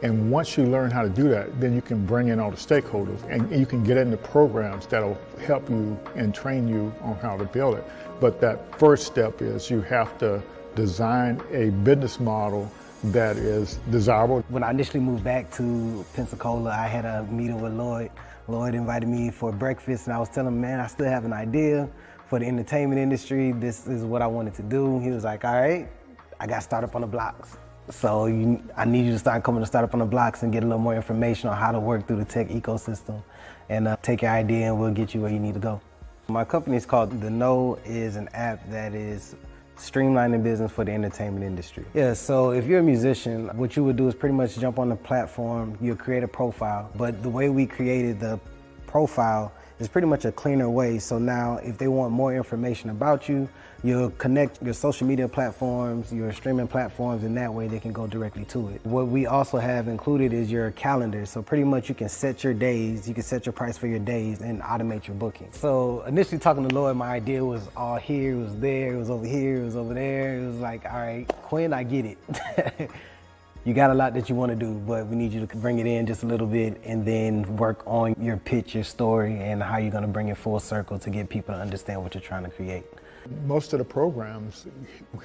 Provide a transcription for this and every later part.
And once you learn how to do that, then you can bring in all the stakeholders and you can get into programs that'll help you and train you on how to build it. But that first step is you have to design a business model that is desirable. When I initially moved back to Pensacola, I had a meeting with Lloyd. Lloyd invited me for breakfast, and I was telling him, man, I still have an idea for the entertainment industry. This is what I wanted to do. He was like, all right, I got Startup on the Blocks. So I need you to start coming to Startup on the Blocks and get a little more information on how to work through the tech ecosystem and take your idea and we'll get you where you need to go. My company is called The Know, is an app that is streamlining business for the entertainment industry. Yeah, so if you're a musician, what you would do is pretty much jump on the platform, you'll create a profile, but the way we created the profile is pretty much a cleaner way. So now if they want more information about you, you'll connect your social media platforms, your streaming platforms, and that way they can go directly to it. What we also have included is your calendar. So pretty much you can set your days, you can set your price for your days and automate your booking. So initially talking to Lloyd, my idea was all here, it was there, it was over here, it was over there. It was like, all right, Quinn, I get it. You got a lot that you want to do, but we need you to bring it in just a little bit and then work on your pitch, your story, and how you're going to bring it full circle to get people to understand what you're trying to create. Most of the programs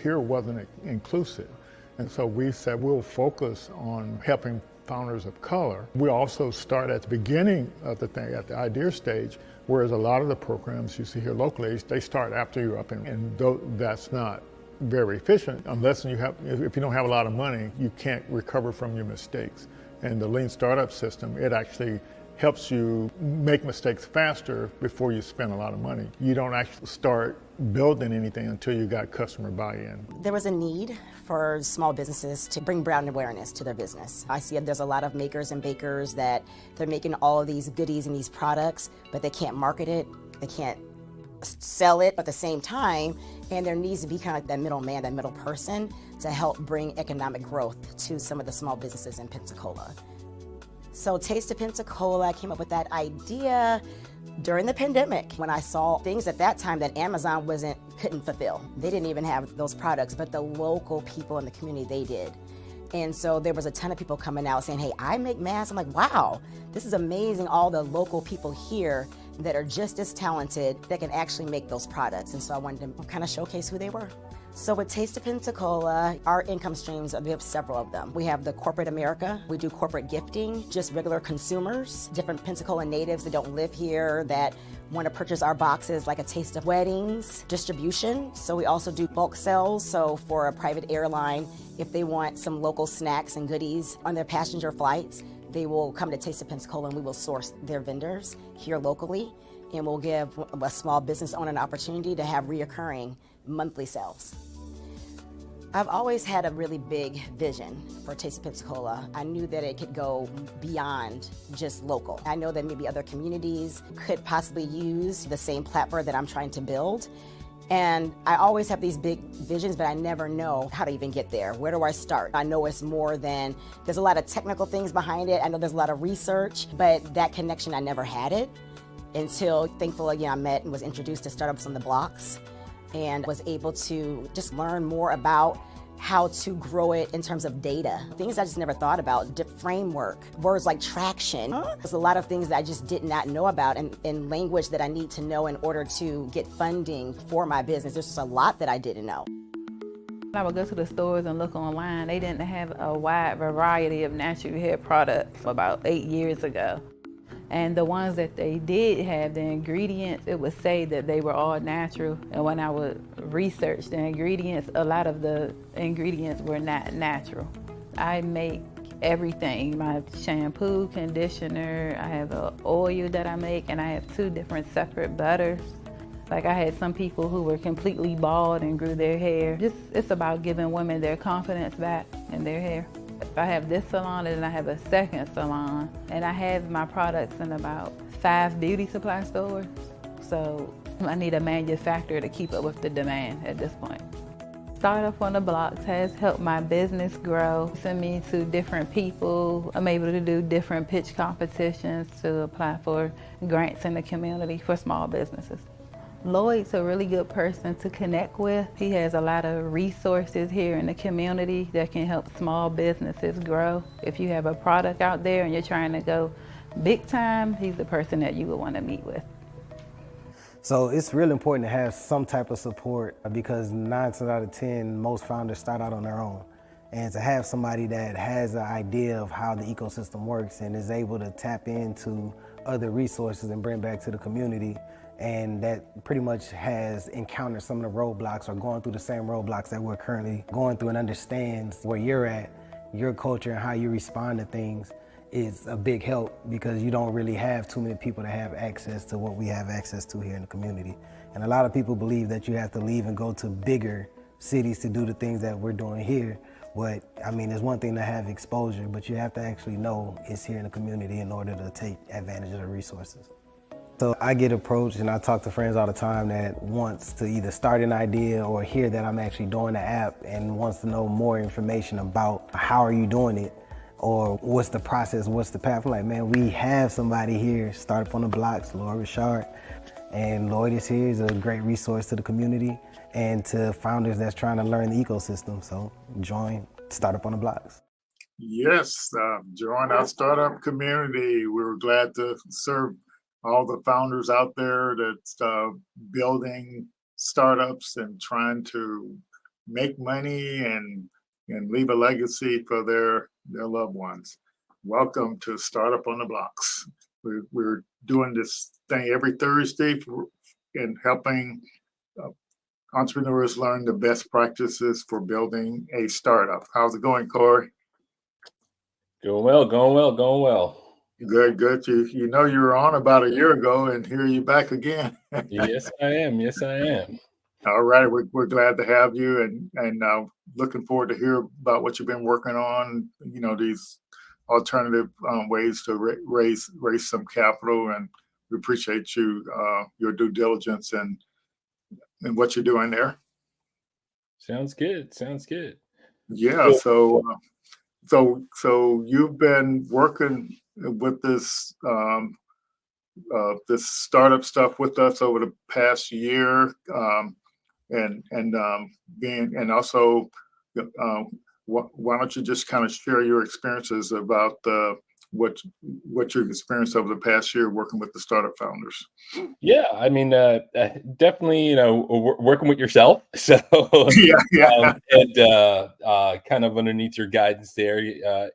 here wasn't inclusive, and so we said we'll focus on helping founders of color. We also start at the beginning of the thing, at the idea stage, whereas a lot of the programs you see here locally, they start after you're up, and that's not very efficient unless if you don't have a lot of money, you can't recover from your mistakes. And the lean startup system, it actually helps you make mistakes faster before you spend a lot of money. You don't actually start building anything until you got customer buy-in. There was a need for small businesses to bring brand awareness to their business. I see there's a lot of makers and bakers that they're making all of these goodies and these products, but they can't market it, they can't sell it at the same time, and there needs to be kind of like that middleman, that middle person to help bring economic growth to some of the small businesses in Pensacola. So Taste of Pensacola, I came up with that idea during the pandemic when I saw things at that time that Amazon couldn't fulfill. They didn't even have those products, but the local people in the community, they did. And so there was a ton of people coming out saying, hey, I make masks. I'm like, wow, this is amazing, all the local people here that are just as talented that can actually make those products. And so I wanted to kind of showcase who they were. So with Taste of Pensacola, our income streams, we have several of them. We have the corporate America, we do corporate gifting, just regular consumers, different Pensacola natives that don't live here that want to purchase our boxes, like a taste of weddings, distribution. So we also do bulk sales. So for a private airline, if they want some local snacks and goodies on their passenger flights, they will come to Taste of Pensacola and we will source their vendors here locally, and we'll give a small business owner an opportunity to have reoccurring monthly sales. I've always had a really big vision for Taste of Pensacola. I knew that it could go beyond just local. I know that maybe other communities could possibly use the same platform that I'm trying to build. And I always have these big visions, but I never know how to even get there. Where do I start? I know it's more than, there's a lot of technical things behind it. I know there's a lot of research, but that connection, I never had it until, thankfully, I met and was introduced to Startups on the Blocks and was able to just learn more about how to grow it in terms of data. Things I just never thought about, framework, words like traction. There's a lot of things that I just did not know about and language that I need to know in order to get funding for my business. There's just a lot that I didn't know. I would go to the stores and look online. They didn't have a wide variety of natural hair products about 8 years ago. And the ones that they did have, the ingredients, it would say that they were all natural. And when I would research the ingredients, a lot of the ingredients were not natural. I make everything, my shampoo, conditioner, I have an oil that I make, and I have 2 different separate butters. Like I had some people who were completely bald and grew their hair. It's about giving women their confidence back in their hair. I have this salon and then I have a second salon, and I have my products in about 5 beauty supply stores. So I need a manufacturer to keep up with the demand at this point. Startup on the Blocks has helped my business grow, send me to different people. I'm able to do different pitch competitions to apply for grants in the community for small businesses. Lloyd's a really good person to connect with. He has a lot of resources here in the community that can help small businesses grow. If you have a product out there and you're trying to go big time, he's the person that you would want to meet with. So it's really important to have some type of support because 9 times out of 10, most founders start out on their own. And to have somebody that has an idea of how the ecosystem works and is able to tap into other resources and bring back to the community, and that pretty much has encountered some of the roadblocks or going through the same roadblocks that we're currently going through and understands where you're at, your culture and how you respond to things, is a big help because you don't really have too many people that have access to what we have access to here in the community. And a lot of people believe that you have to leave and go to bigger cities to do the things that we're doing here. But I mean, it's one thing to have exposure, but you have to actually know it's here in the community in order to take advantage of the resources. So I get approached and I talk to friends all the time that wants to either start an idea or hear that I'm actually doing the app and wants to know more information about how are you doing it or what's the process, what's the path. I'm like, man, we have somebody here, Startup on the Blocks, Lloyd Richard. And Lloyd is here, he's a great resource to the community and to founders that's trying to learn the ecosystem. So join Startup on the Blocks. Yes, join our startup community. We're glad to serve all the founders out there that's building startups and trying to make money and leave a legacy for their loved ones. Welcome to Startup on the Blocks. We're doing this thing every Thursday in helping entrepreneurs learn the best practices for building a startup. How's it going, Cory? Going well, going well, going well. Good, good. You know you were on about a year ago, and here you're back again. Yes, I am. Yes, I am. All right, we're glad to have you, and looking forward to hear about what you've been working on. You know, these alternative ways to raise some capital, and we appreciate your due diligence and what you're doing there. Sounds good. Sounds good. Yeah. So you've been working with this this startup stuff with us over the past year, and also why don't you just kind of share your experiences about what you've experienced over the past year working with the startup founders? Yeah, I mean, definitely, working with yourself. So, Yeah. and kind of underneath your guidance there,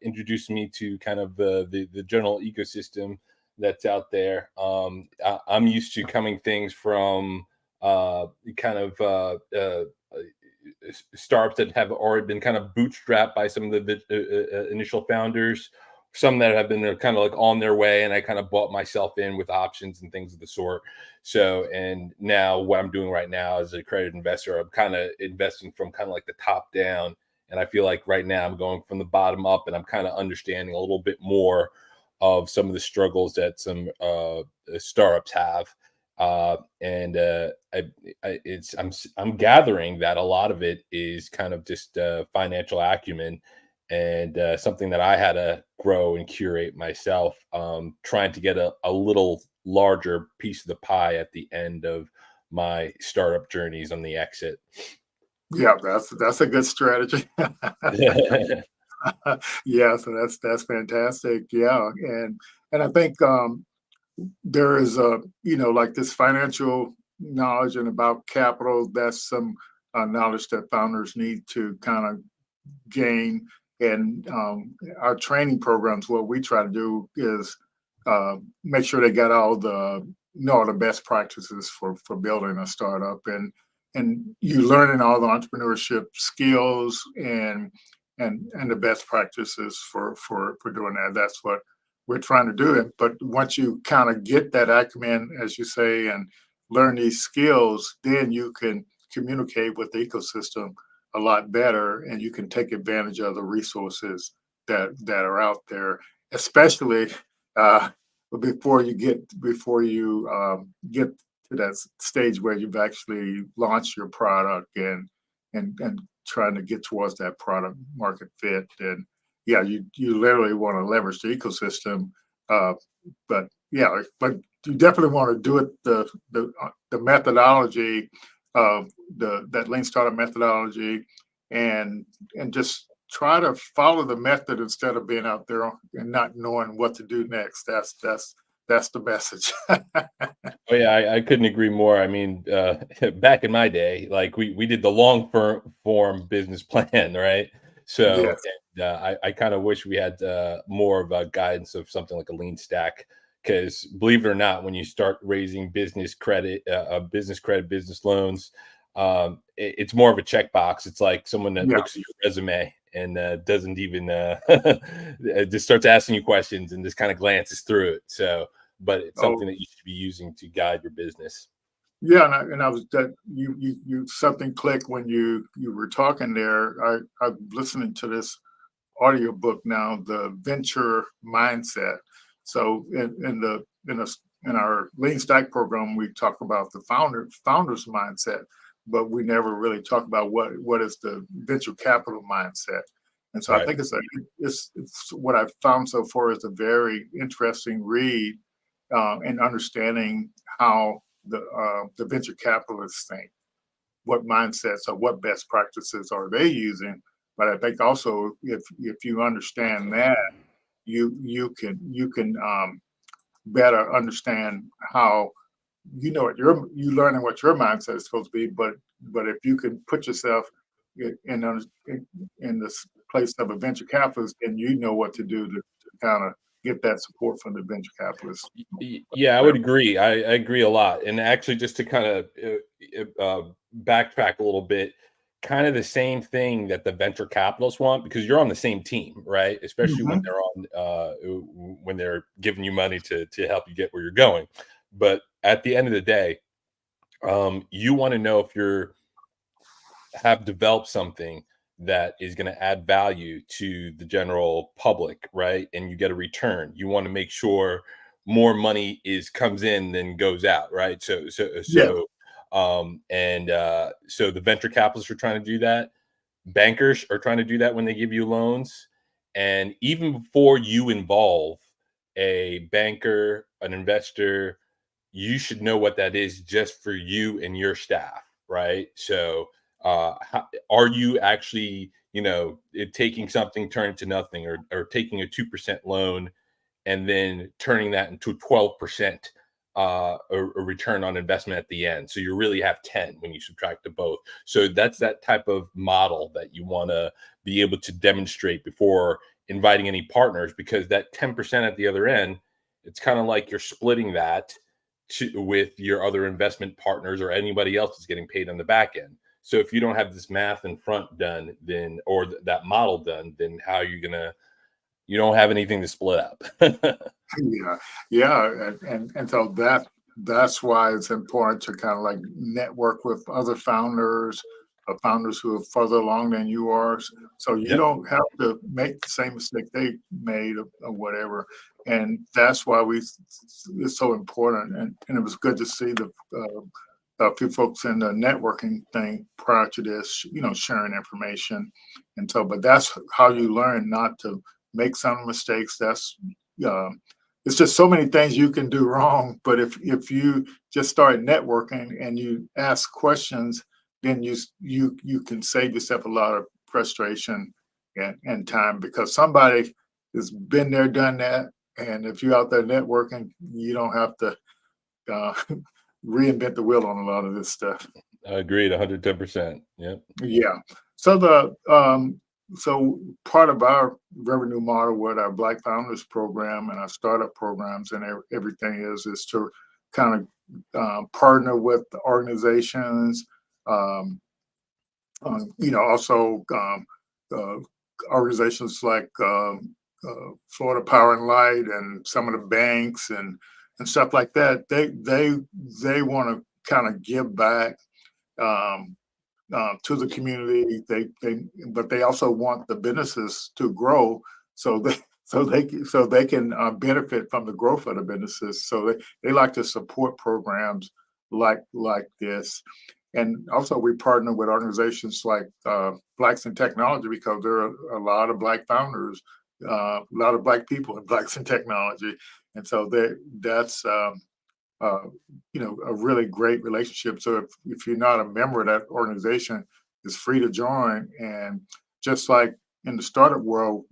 introduced me to kind of the general ecosystem that's out there. I'm used to coming things from kind of startups that have already been kind of bootstrapped by some of the initial founders, some that have been kind of like on their way, and I kind of bought myself in with options and things of the sort. So, and now what I'm doing right now as an accredited investor, I'm kind of investing from kind of like the top down. And I feel like right now I'm going from the bottom up, and I'm kind of understanding a little bit more of some of the struggles that some startups have. I'm gathering that a lot of it is kind of just financial acumen and something that I had to grow and curate myself, trying to get a little larger piece of the pie at the end of my startup journeys on the exit. Yeah, that's a good strategy. Yeah, so that's fantastic. Yeah, and I think there is like this financial knowledge and about capital. That's some knowledge that founders need to kind of gain. And our training programs, what we try to do is make sure they got all the best practices for building a startup, and you learning all the entrepreneurship skills and the best practices for doing that. That's what we're trying to do. But once you kind of get that acumen, as you say, and learn these skills, then you can communicate with the ecosystem a lot better, and you can take advantage of the resources that are out there, especially before you get to that stage where you've actually launched your product and trying to get towards that product market fit. And yeah, you literally want to leverage the ecosystem, but you definitely want to do it the methodology of that lean startup methodology, and just try to follow the method instead of being out there and not knowing what to do next. That's the message. Oh yeah, I couldn't agree more. I mean, back in my day, like we did the form business plan, right? So Yes. and, I kind of wish we had more of a guidance of something like a lean stack, because believe it or not, when you start raising business credit, business loans, it's more of a checkbox. It's like someone that Yeah. looks at your resume and doesn't even just starts asking you questions and just kind of glances through it. So but it's something Oh, that you should be using to guide your business. yeah. And I was that you something clicked when you were talking there. I'm listening to this audiobook now, the venture mindset. So in our lean stack program, we talk about the founders mindset, but we never really talk about what is the venture capital mindset. And so I Right. think it's what I've found so far is a very interesting read, in understanding how the venture capitalists think, what mindsets or what best practices are they using. But I think also if you understand that, you can better understand how you learning what your mindset is supposed to be. But if you can put yourself in this place of a venture capitalist, then you know what to do to kind of get that support from the venture capitalist. Yeah, I would agree. I agree a lot. And actually, just to kind of backtrack a little bit, kind of the same thing that the venture capitalists want, because you're on the same team, right? Especially when Mhm. they're when they're giving you money to help you get where you're going. But at the end of the day, you want to know if you're have developed something that is going to add value to the general public, right? And you get a return. You want to make sure more money is comes in than goes out, right? Yeah. So the venture capitalists are trying to do that. Bankers are trying to do that when they give you loans. And even before you involve a banker, an investor, you should know what that is just for you and your staff, right? So, are you actually, taking something, turn it to nothing, or taking a 2% loan and then turning that into 12% a return on investment at the end? So you really have 10 when you subtract the both. So that's that type of model that you want to be able to demonstrate before inviting any partners, because that 10% at the other end, it's kind of like you're splitting that with your other investment partners or anybody else that's getting paid on the back end. So if you don't have this math in front done, then or that model done, then how are you gonna? You don't have anything to split up. Yeah, yeah, and so that's why it's important to kind of like network with other founders, founders who are further along than you are, so you Yep. don't have to make the same mistake they made, or whatever. And that's why it's so important. And it was good to see a few folks in the networking thing prior to this, sharing information. And so, but that's how you learn not to make some mistakes. Uh, it's just so many things you can do wrong. But if you just start networking and you ask questions, then you can save yourself a lot of frustration and time, because somebody has been there, done that. And if you're out there networking, you don't have to uh, reinvent the wheel on a lot of this stuff. Agreed, 110%. Yep. Yeah. So so part of our revenue model with our Black Founders program and our startup programs and everything is to kind of partner with the organizations, um, also uh, organizations like Florida Power and Light and some of the banks and stuff like that. They want to kind of give back, um, to the community. But they also want the businesses to grow, so they can benefit from the growth of the businesses. So they like to support programs like this. And also, we partner with organizations like Blacks in Technology, because there are a lot of Black founders, a lot of Black people in Blacks in Technology, and so that's uh, a really great relationship. So if you're not a member of that organization, it's free to join. And just like in the startup world,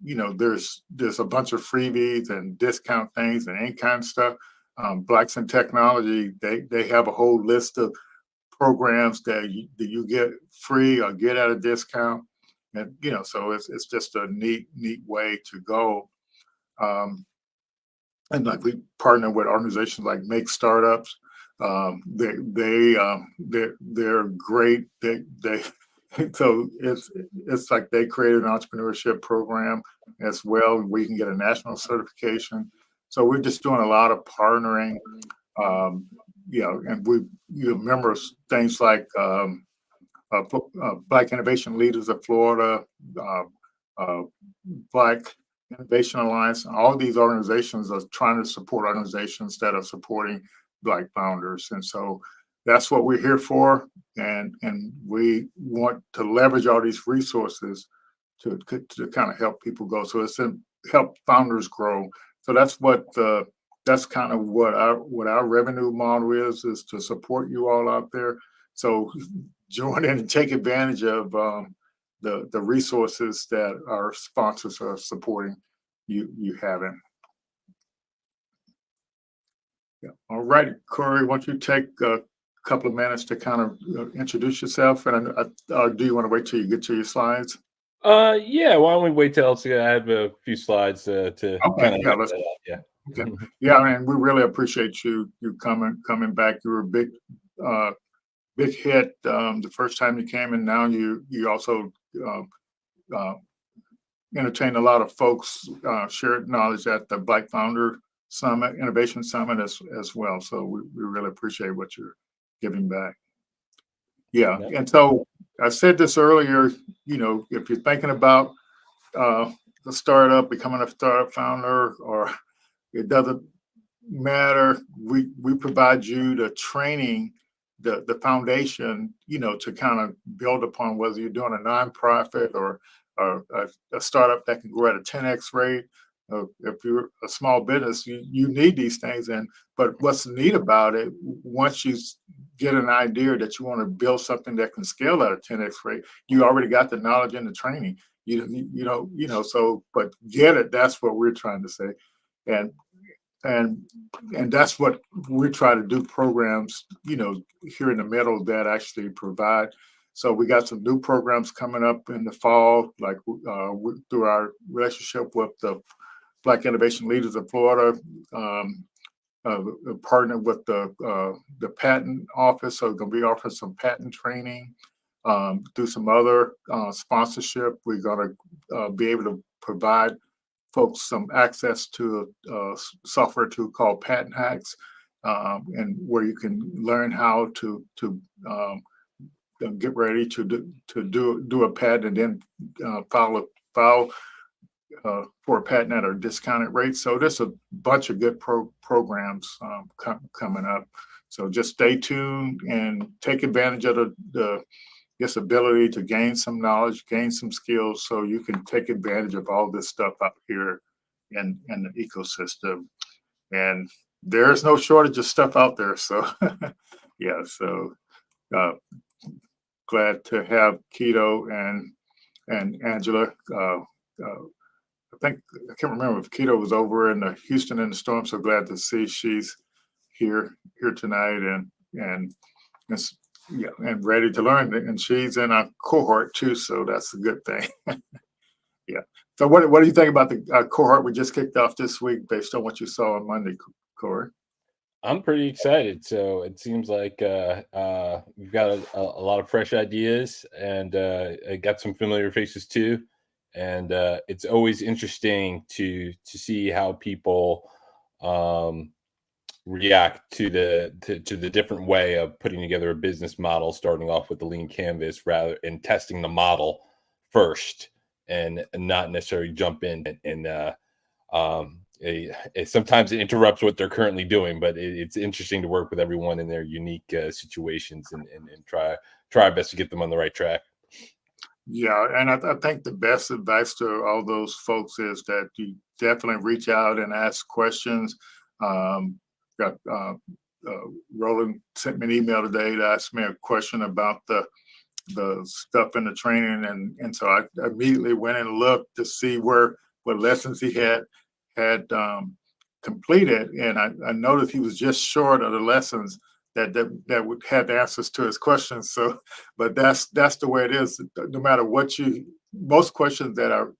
there's a bunch of freebies and discount things and any kind of stuff. Blacks in Technology, they have a whole list of programs that you get free or get at a discount. And so it's just a neat way to go. And like we partner with organizations like Make Startups. They're great. They so it's like they created an entrepreneurship program as well. We can get a national certification. So we're just doing a lot of partnering. And you remember things like Black Innovation Leaders of Florida, uh, uh, Black Innovation Alliance. All these organizations are trying to support organizations that are supporting Black founders, and so that's what we're here for. And we want to leverage all these resources to kind of help people go. So it's to help founders grow. So that's kind of what our revenue model is to support you all out there. So join in and take advantage of the resources that our sponsors are supporting you having. Yeah. All right, Cory, why don't you take a couple of minutes to kind of introduce yourself, and do you want to wait till you get to your slides? Yeah, why don't we wait till I have a few slides to Okay, kind yeah, of let's. yeah. Okay. Yeah, and we really appreciate you coming back. You were a big hit the first time you came, and now you also uh, entertained a lot of folks, shared knowledge at the Black Founder Summit, Innovation Summit as well. So we really appreciate what you're giving back. Yeah, Yeah. and so I said this earlier. If you're thinking about the startup, becoming a startup founder, or it doesn't matter. We provide you the training, the foundation, to kind of build upon, whether you're doing a nonprofit or a startup that can grow at a 10x rate. If you're a small business, you need these things. But what's neat about it, once you get an idea that you want to build something that can scale at a 10x rate, you already got the knowledge and the training. So but get it. That's what we're trying to say. And and that's what we try to do, programs here in the middle that actually provide. So we got some new programs coming up in the fall, like through our relationship with the Black Innovation Leaders of Florida, partner with the patent office. So we're going to be offering some patent training, do some other sponsorship. We're going to be able to provide folks some access to a software tool called Patent Hacks, and where you can learn how to get ready to do a patent and then file for a patent at a discounted rate. So there's a bunch of good programs coming up. So just stay tuned and take advantage of the ability to gain some knowledge, gain some skills, so you can take advantage of all this stuff out here in the ecosystem. And there's no shortage of stuff out there. So yeah, so glad to have Keto and Angela. I can't remember if Keto was over in the Houston in the storm. So glad to see she's here tonight and yeah, and ready to learn. And she's in a cohort too, so that's a good thing. Yeah. So what do you think about the cohort we just kicked off this week, based on what you saw on Monday, Cory? I'm pretty excited. So it seems like we've got a lot of fresh ideas, and I got some familiar faces too. And it's always interesting to see how people react to the different way of putting together a business model, starting off with the lean canvas and testing the model first, and not necessarily jump in and sometimes it interrupts what they're currently doing, but it's interesting to work with everyone in their unique situations and try our best to get them on the right track. Yeah, and I think the best advice to all those folks is that you definitely reach out and ask questions. Roland sent me an email today to ask me a question about the stuff in the training, and so I immediately went and looked to see what lessons he had completed, and I noticed he was just short of the lessons that would have the answers to his questions. So, but that's the way it is. No matter what most questions that our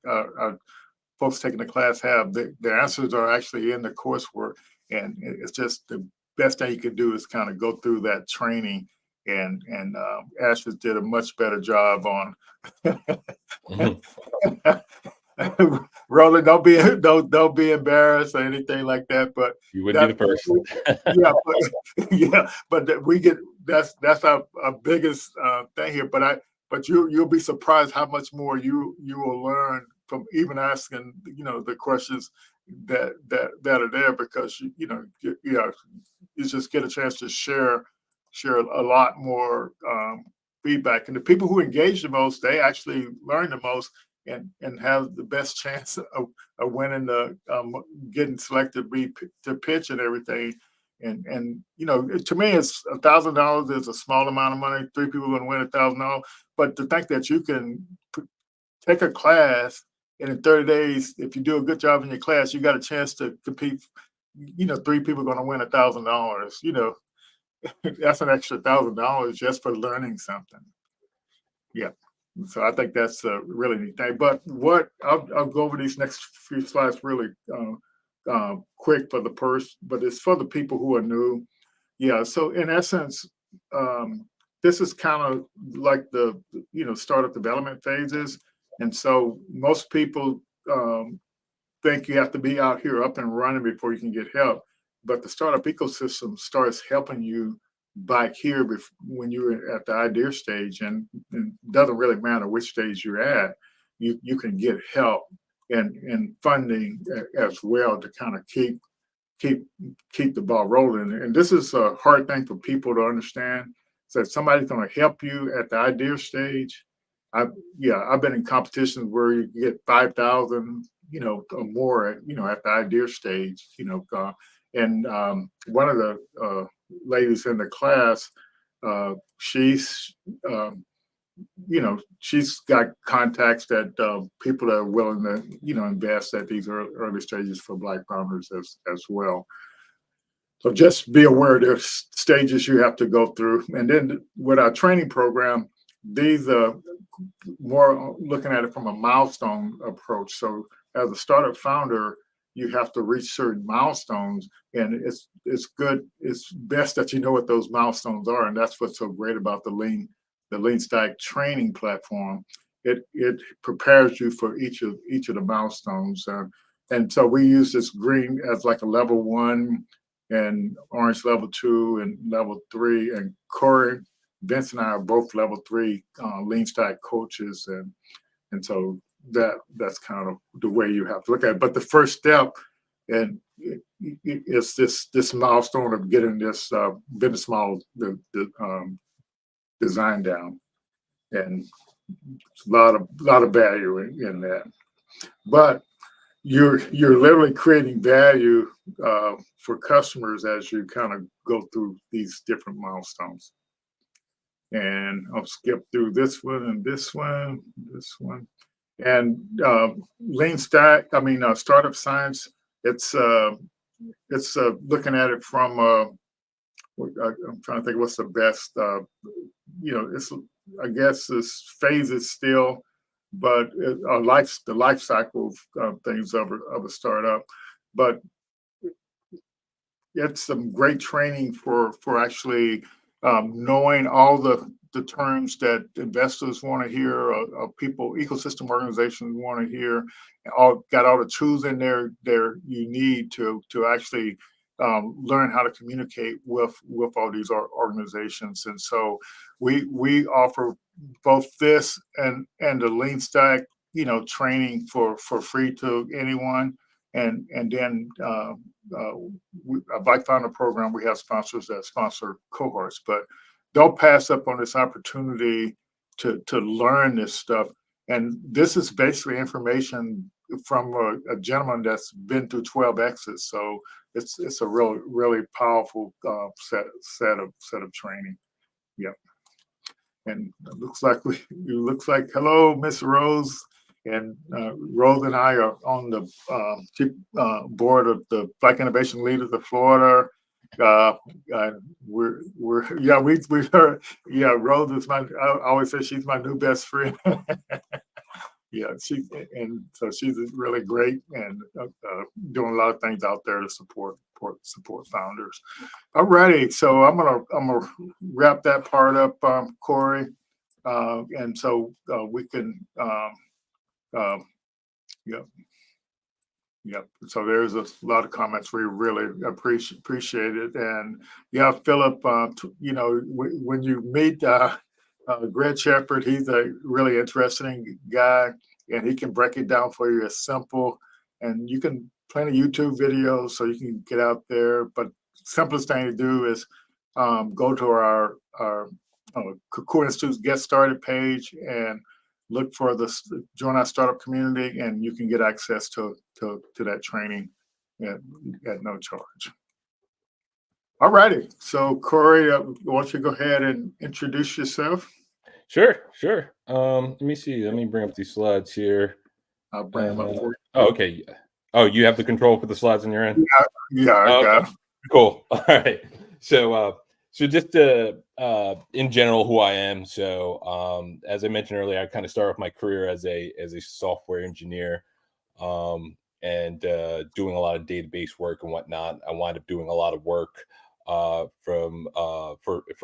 folks taking the class have, the answers are actually in the coursework, and it's just the best thing you can do is kind of go through that training. And Ashes did a much better job on. Roland, don't be embarrassed or anything like that. But you wouldn't be the first. But we get that's our biggest thing here. But you'll be surprised how much more you will learn from even asking the questions that are there, because you just get a chance to share a lot more feedback, and the people who engage the most, they actually learn the most and have the best chance of winning the getting selected to pitch and everything. And to me, it's $1,000 is a small amount of money. 3 people are going to win $1,000, but to think that you can take a class and in 30 days, if you do a good job in your class, you got a chance to compete. 3 people are going to win $1,000. That's an extra $1,000 just for learning something. Yeah. So I think that's a really neat thing. But I'll go over these next few slides really quick but it's for the people who are new. Yeah. So in essence, this is kind of like the startup development phases, and so most people think you have to be out here up and running before you can get help. But the startup ecosystem starts helping you back here when you're at the idea stage, and it doesn't really matter which stage you're at. You can get help and funding as well to kind of keep the ball rolling. And this is a hard thing for people to understand. So if somebody's going to help you at the idea stage, I've been in competitions where you get 5,000, or more, at the idea stage, and one of the ladies in the class, she's got contacts that people that are willing to invest at these early stages for Black founders as well. So just be aware there's stages you have to go through, and then with our training program, these are more looking at it from a milestone approach. So as a startup founder, you have to reach certain milestones, and it's best that you know what those milestones are, and that's what's so great about the Lean Stack training platform. It prepares you for each of the milestones, and so we use this green as like a level 1, and orange level 2, and level 3. And Cory, Vince, and I are both level 3 Lean Stack coaches, and so that's kind of the way you have to look at it. But the first step, and it's this milestone of getting this business model design down, and it's a lot of value in that. But you're literally creating value for customers as you kind of go through these different milestones. And I'll skip through this one and this one. And Lean Stack, Startup Science, it's looking at it from, I'm trying to think what's the best, I guess it's phases still, but the life cycle of things of a startup. But it's some great training for actually knowing all the terms that investors want to hear, or people, ecosystem organizations want to hear. Got all the tools in there you need to actually learn how to communicate with all these organizations. And so we offer both this and the Lean Stack training for free to anyone. And then a Black Founder program, we have sponsors that sponsor cohorts, but don't pass up on this opportunity to learn this stuff. And this is basically information from a gentleman that's been through 12 exits. So it's a really powerful set of training. Yep. And it looks like hello, Miss Rose, and Rose and I are on the chief board of the Black Innovation Leaders of Florida. We're yeah we heard, yeah, Rose is my, I always say she's my new best friend. Yeah, she's really great and doing a lot of things out there to support founders. All righty, so I'm gonna wrap that part up, Cory, and so we can yeah. Yep. So there's a lot of comments we really appreciate it, and yeah, Philip, when you meet Greg Shepard, he's a really interesting guy, and he can break it down for you as simple, and you can plenty of YouTube videos so you can get out there. But simplest thing to do is go to our Cory Institute's Get Started page and look for join our startup community, and you can get access to that training at no charge. All righty. So Cory, why don't you go ahead and introduce yourself? Sure. Let me see. Let me bring up these slides here. I'll bring them up for you. Oh, okay. Oh, you have the control for the slides on your end? Yeah, I got them. Cool. All right. So just in general, who I am. So as I mentioned earlier, I kind of started off my career as a software engineer, and doing a lot of database work and whatnot. I wound up doing a lot of work for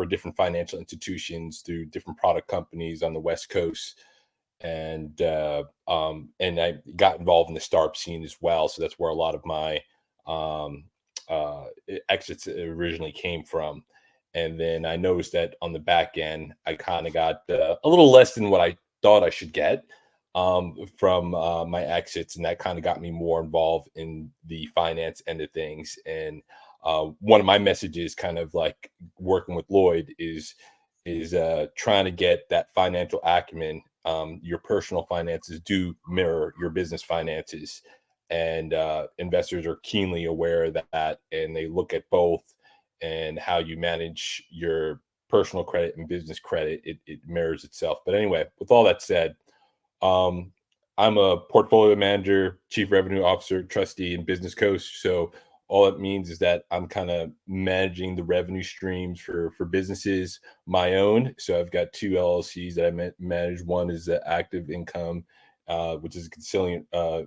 different financial institutions through different product companies on the West Coast, and I got involved in the startup scene as well. So that's where a lot of my exits originally came from. And then I noticed that on the back end, I kind of got a little less than what I thought I should get from my exits, and that kind of got me more involved in the finance end of things. And one of my messages, kind of like working with Lloyd, is trying to get that financial acumen. Your personal finances do mirror your business finances, and investors are keenly aware of that, and they look at both and how you manage your personal credit and business credit. It mirrors itself. But anyway, with all that said, I'm a portfolio manager, chief revenue officer, trustee, and business coach. So all it means is that I'm kind of managing the revenue streams for businesses, my own. So I've got two LLCs that I manage. One is the Active Income, which is a Consilient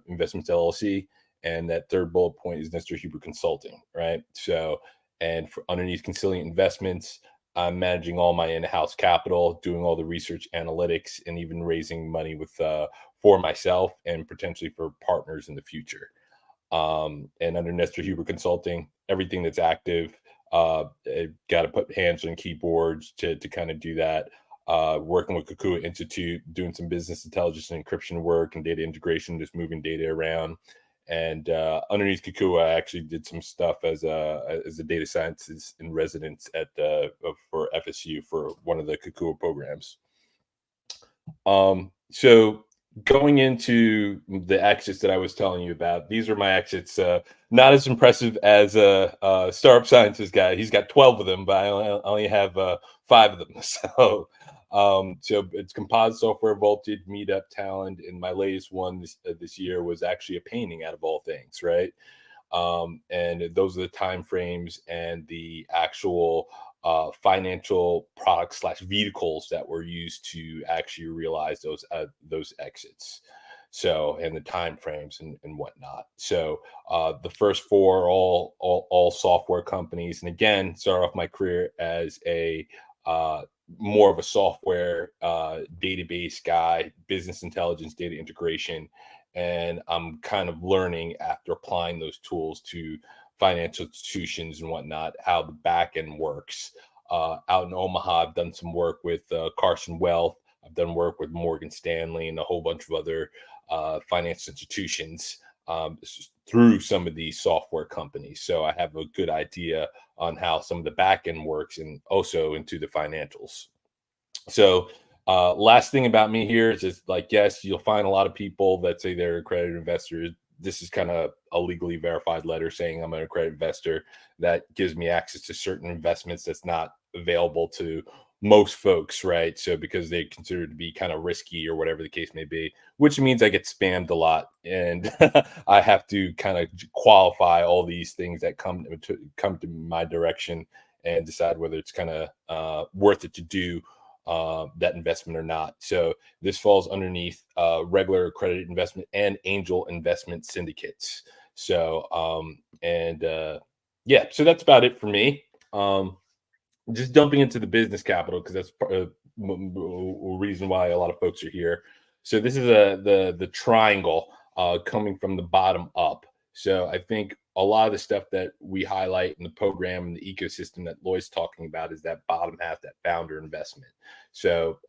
Investments LLC. And that third bullet point is Nestor-Huber Consulting, right? So, and underneath Consilient Investments, I'm managing all my in-house capital, doing all the research, analytics, and even raising money for myself and potentially for partners in the future. And under Nestor-Huber Consulting, everything that's active, got to put hands on keyboards to kind of do that. Working with Cory Institute, doing some business intelligence and encryption work and data integration, just moving data around. And underneath Cory, I actually did some stuff as a data scientist in residence for FSU for one of the Cory programs. So going into the exits that I was telling you about, these are my exits. Not as impressive as a startup scientist guy. He's got 12 of them, but I only have 5 of them. So it's Composite Software, Voltage, Meetup, Talent, and my latest one this year was actually a painting, out of all things, right? And those are the time frames and the actual financial products / vehicles that were used to actually realize those exits. So, and the time frames and whatnot. So the first 4 are all software companies. And again, started off my career as a more of a software database guy, business intelligence, data integration. And I'm kind of learning, after applying those tools to financial institutions and whatnot, how the back end works. Out in Omaha, I've done some work with Carson Wealth. I've done work with Morgan Stanley and a whole bunch of other financial institutions through some of these software companies. So I have a good idea on how some of the back end works, and also into the financials. So Last thing about me here is just like, yes, you'll find a lot of people that say they're accredited investors. This is kind of a legally verified letter saying I'm an accredited investor that gives me access to certain investments that's not available to most folks, right? So because they consider it to be kind of risky or whatever the case may be, which means I get spammed a lot, and I have to kind of qualify all these things that come to my direction and decide whether it's kind of worth it to do that investment or not. So this falls underneath regular accredited investment and angel investment syndicates. So yeah, so that's about it for me. Just dumping into the business capital because that's a reason why a lot of folks are here. So this is the triangle coming from the bottom up. So I think a lot of the stuff that we highlight in the program and the ecosystem that Lloyd's talking about is that bottom half, that founder investment. So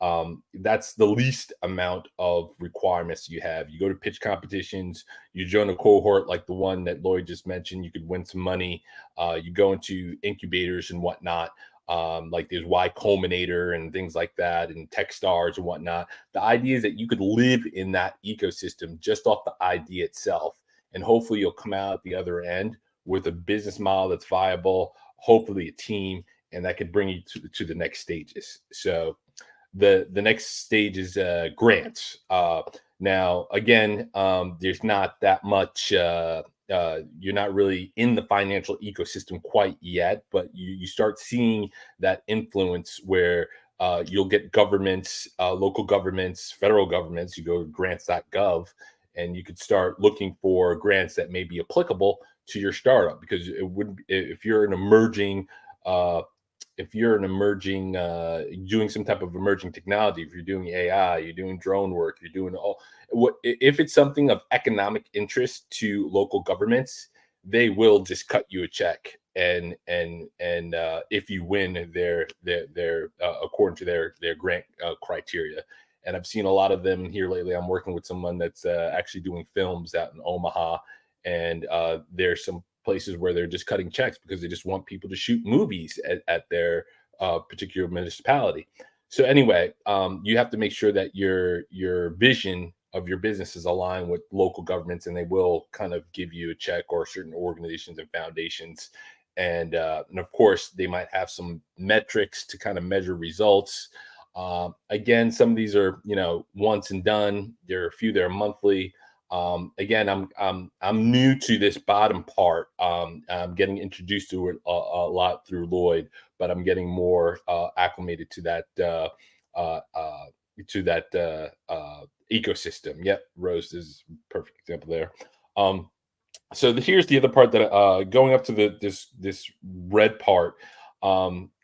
that's the least amount of requirements you have. You go to pitch competitions, you join a cohort like the one that Lloyd just mentioned, you could win some money. You go into incubators and whatnot. Like there's Y Combinator and things like that, and Techstars and whatnot. The idea is that you could live in that ecosystem just off the idea itself. And hopefully you'll come out at the other end with a business model that's viable, hopefully a team, and that could bring you to the next stages. So the next stage is grants. Now, again, there's not that much, you're not really in the financial ecosystem quite yet, but you start seeing that influence where you'll get governments, local governments, federal governments. You go to grants.gov, and you could start looking for grants that may be applicable to your startup, because it would, if you're an emerging doing some type of emerging technology, if you're doing AI, you're doing drone work, you're doing if it's something of economic interest to local governments, they will just cut you a check, and if you win their according to their grant criteria. And I've seen a lot of them here lately. I'm working with someone that's actually doing films out in Omaha, and there's some places where they're just cutting checks because they just want people to shoot movies at their particular municipality. So anyway, you have to make sure that your vision of your business is aligned with local governments, and they will kind of give you a check, or certain organizations and foundations. And of course, they might have some metrics to kind of measure results. Again, some of these are, once and done. There are a few that are monthly. Again, I'm new to this bottom part. I'm getting introduced to it a lot through Lloyd, but I'm getting more acclimated to that ecosystem. Yep, Rose is a perfect example there. So here's the other part that going up to this red part.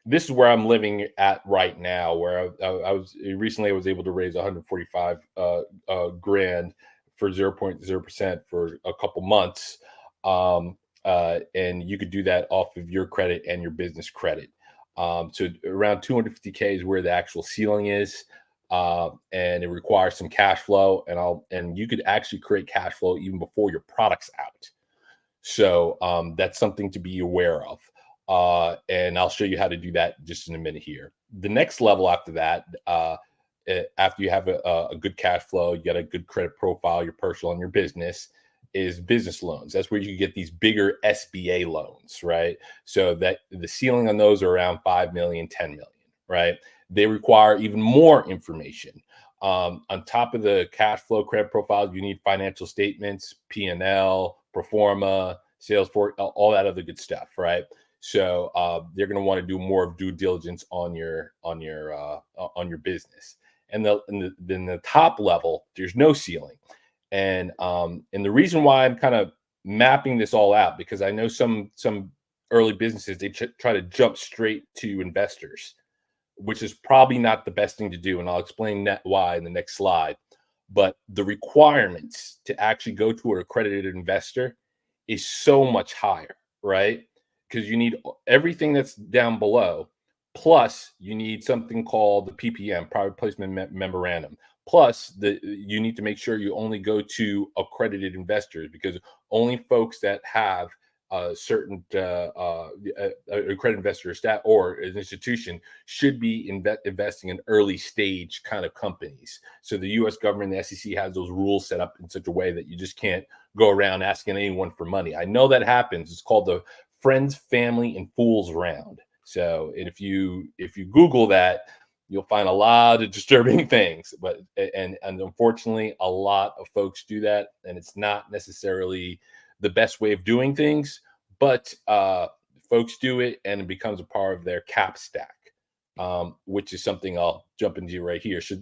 This is where I'm living at right now, where I was recently. I was able to raise 145 grand for 0.0% for a couple months, and you could do that off of your credit and your business credit. So around 250K is where the actual ceiling is, and it requires some cash flow. And you could actually create cash flow even before your product's out. So that's something to be aware of. And I'll show you how to do that just in a minute here. The next level after that, after you have a good cash flow, you got a good credit profile, your personal and your business, is business loans. That's where you get these bigger SBA loans, right? So that the ceiling on those are around 5 million, 10 million, right? They require even more information. On top of the cash flow credit profiles, you need financial statements, P&L, pro forma, sales for all that other good stuff, right? So they're going to want to do more of due diligence on your business. And then the top level, there's no ceiling. And the reason why I'm kind of mapping this all out, because I know some early businesses, they try to jump straight to investors, which is probably not the best thing to do. And I'll explain that why in the next slide. But the requirements to actually go to an accredited investor is so much higher, right? Because you need everything that's down below, plus you need something called the PPM, private placement memorandum. Plus, you need to make sure you only go to accredited investors, because only folks that have a certain accredited investor or staff or an institution should be investing in early stage kind of companies. So the U.S. government, the SEC, has those rules set up in such a way that you just can't go around asking anyone for money. I know that happens. It's called the Friends, Family, and Fools Round. So if you Google that, you'll find a lot of disturbing things. But and unfortunately, a lot of folks do that, and it's not necessarily the best way of doing things. But folks do it, and it becomes a part of their cap stack, which is something I'll jump into right here. So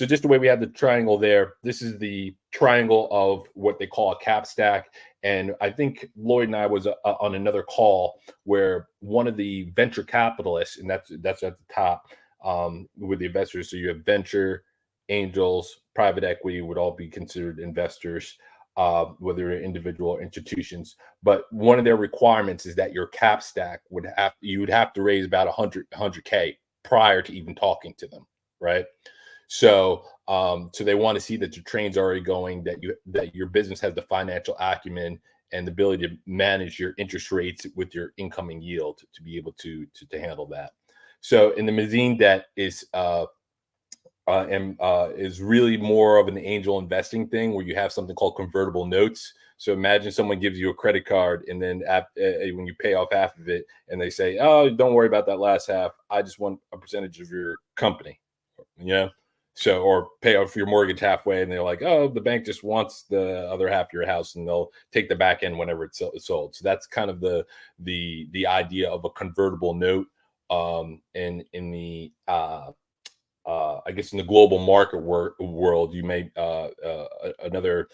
just the way we have the triangle there, this is the triangle of what they call a cap stack. And I think Lloyd and I was on another call where one of the venture capitalists, and that's at the top with the investors. So you have venture, angels, private equity would all be considered investors, whether they're individual or institutions. But one of their requirements is that your cap stack would have to raise about 100K prior to even talking to them, right? So they want to see that your train's already going, that your business has the financial acumen and the ability to manage your interest rates with your incoming yield to be able to handle that. So in the mezzanine debt is really more of an angel investing thing where you have something called convertible notes. So imagine someone gives you a credit card, and then when you pay off half of it, and they say, "Oh, don't worry about that last half. I just want a percentage of your company," So, or pay off your mortgage halfway, and they're like, "Oh, the bank just wants the other half of your house," and they'll take the back end whenever it's sold. So that's kind of the idea of a convertible note in the I guess in the global market world. You may another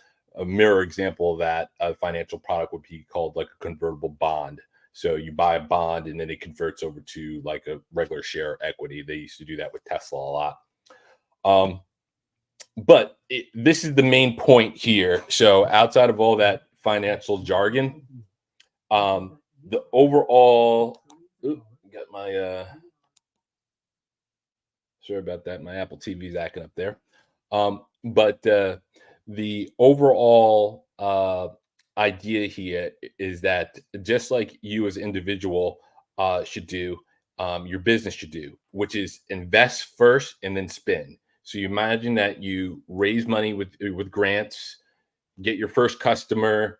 mirror example of that financial product would be called like a convertible bond. So you buy a bond and then it converts over to like a regular share equity. They used to do that with Tesla a lot. But this is the main point here. So outside of all that financial jargon, the overall, got my, sorry about that. My Apple TV is acting up there. But the overall idea here is that just like you as an individual should do, your business should do, which is invest first and then spend. So you imagine that you raise money with grants, get your first customer,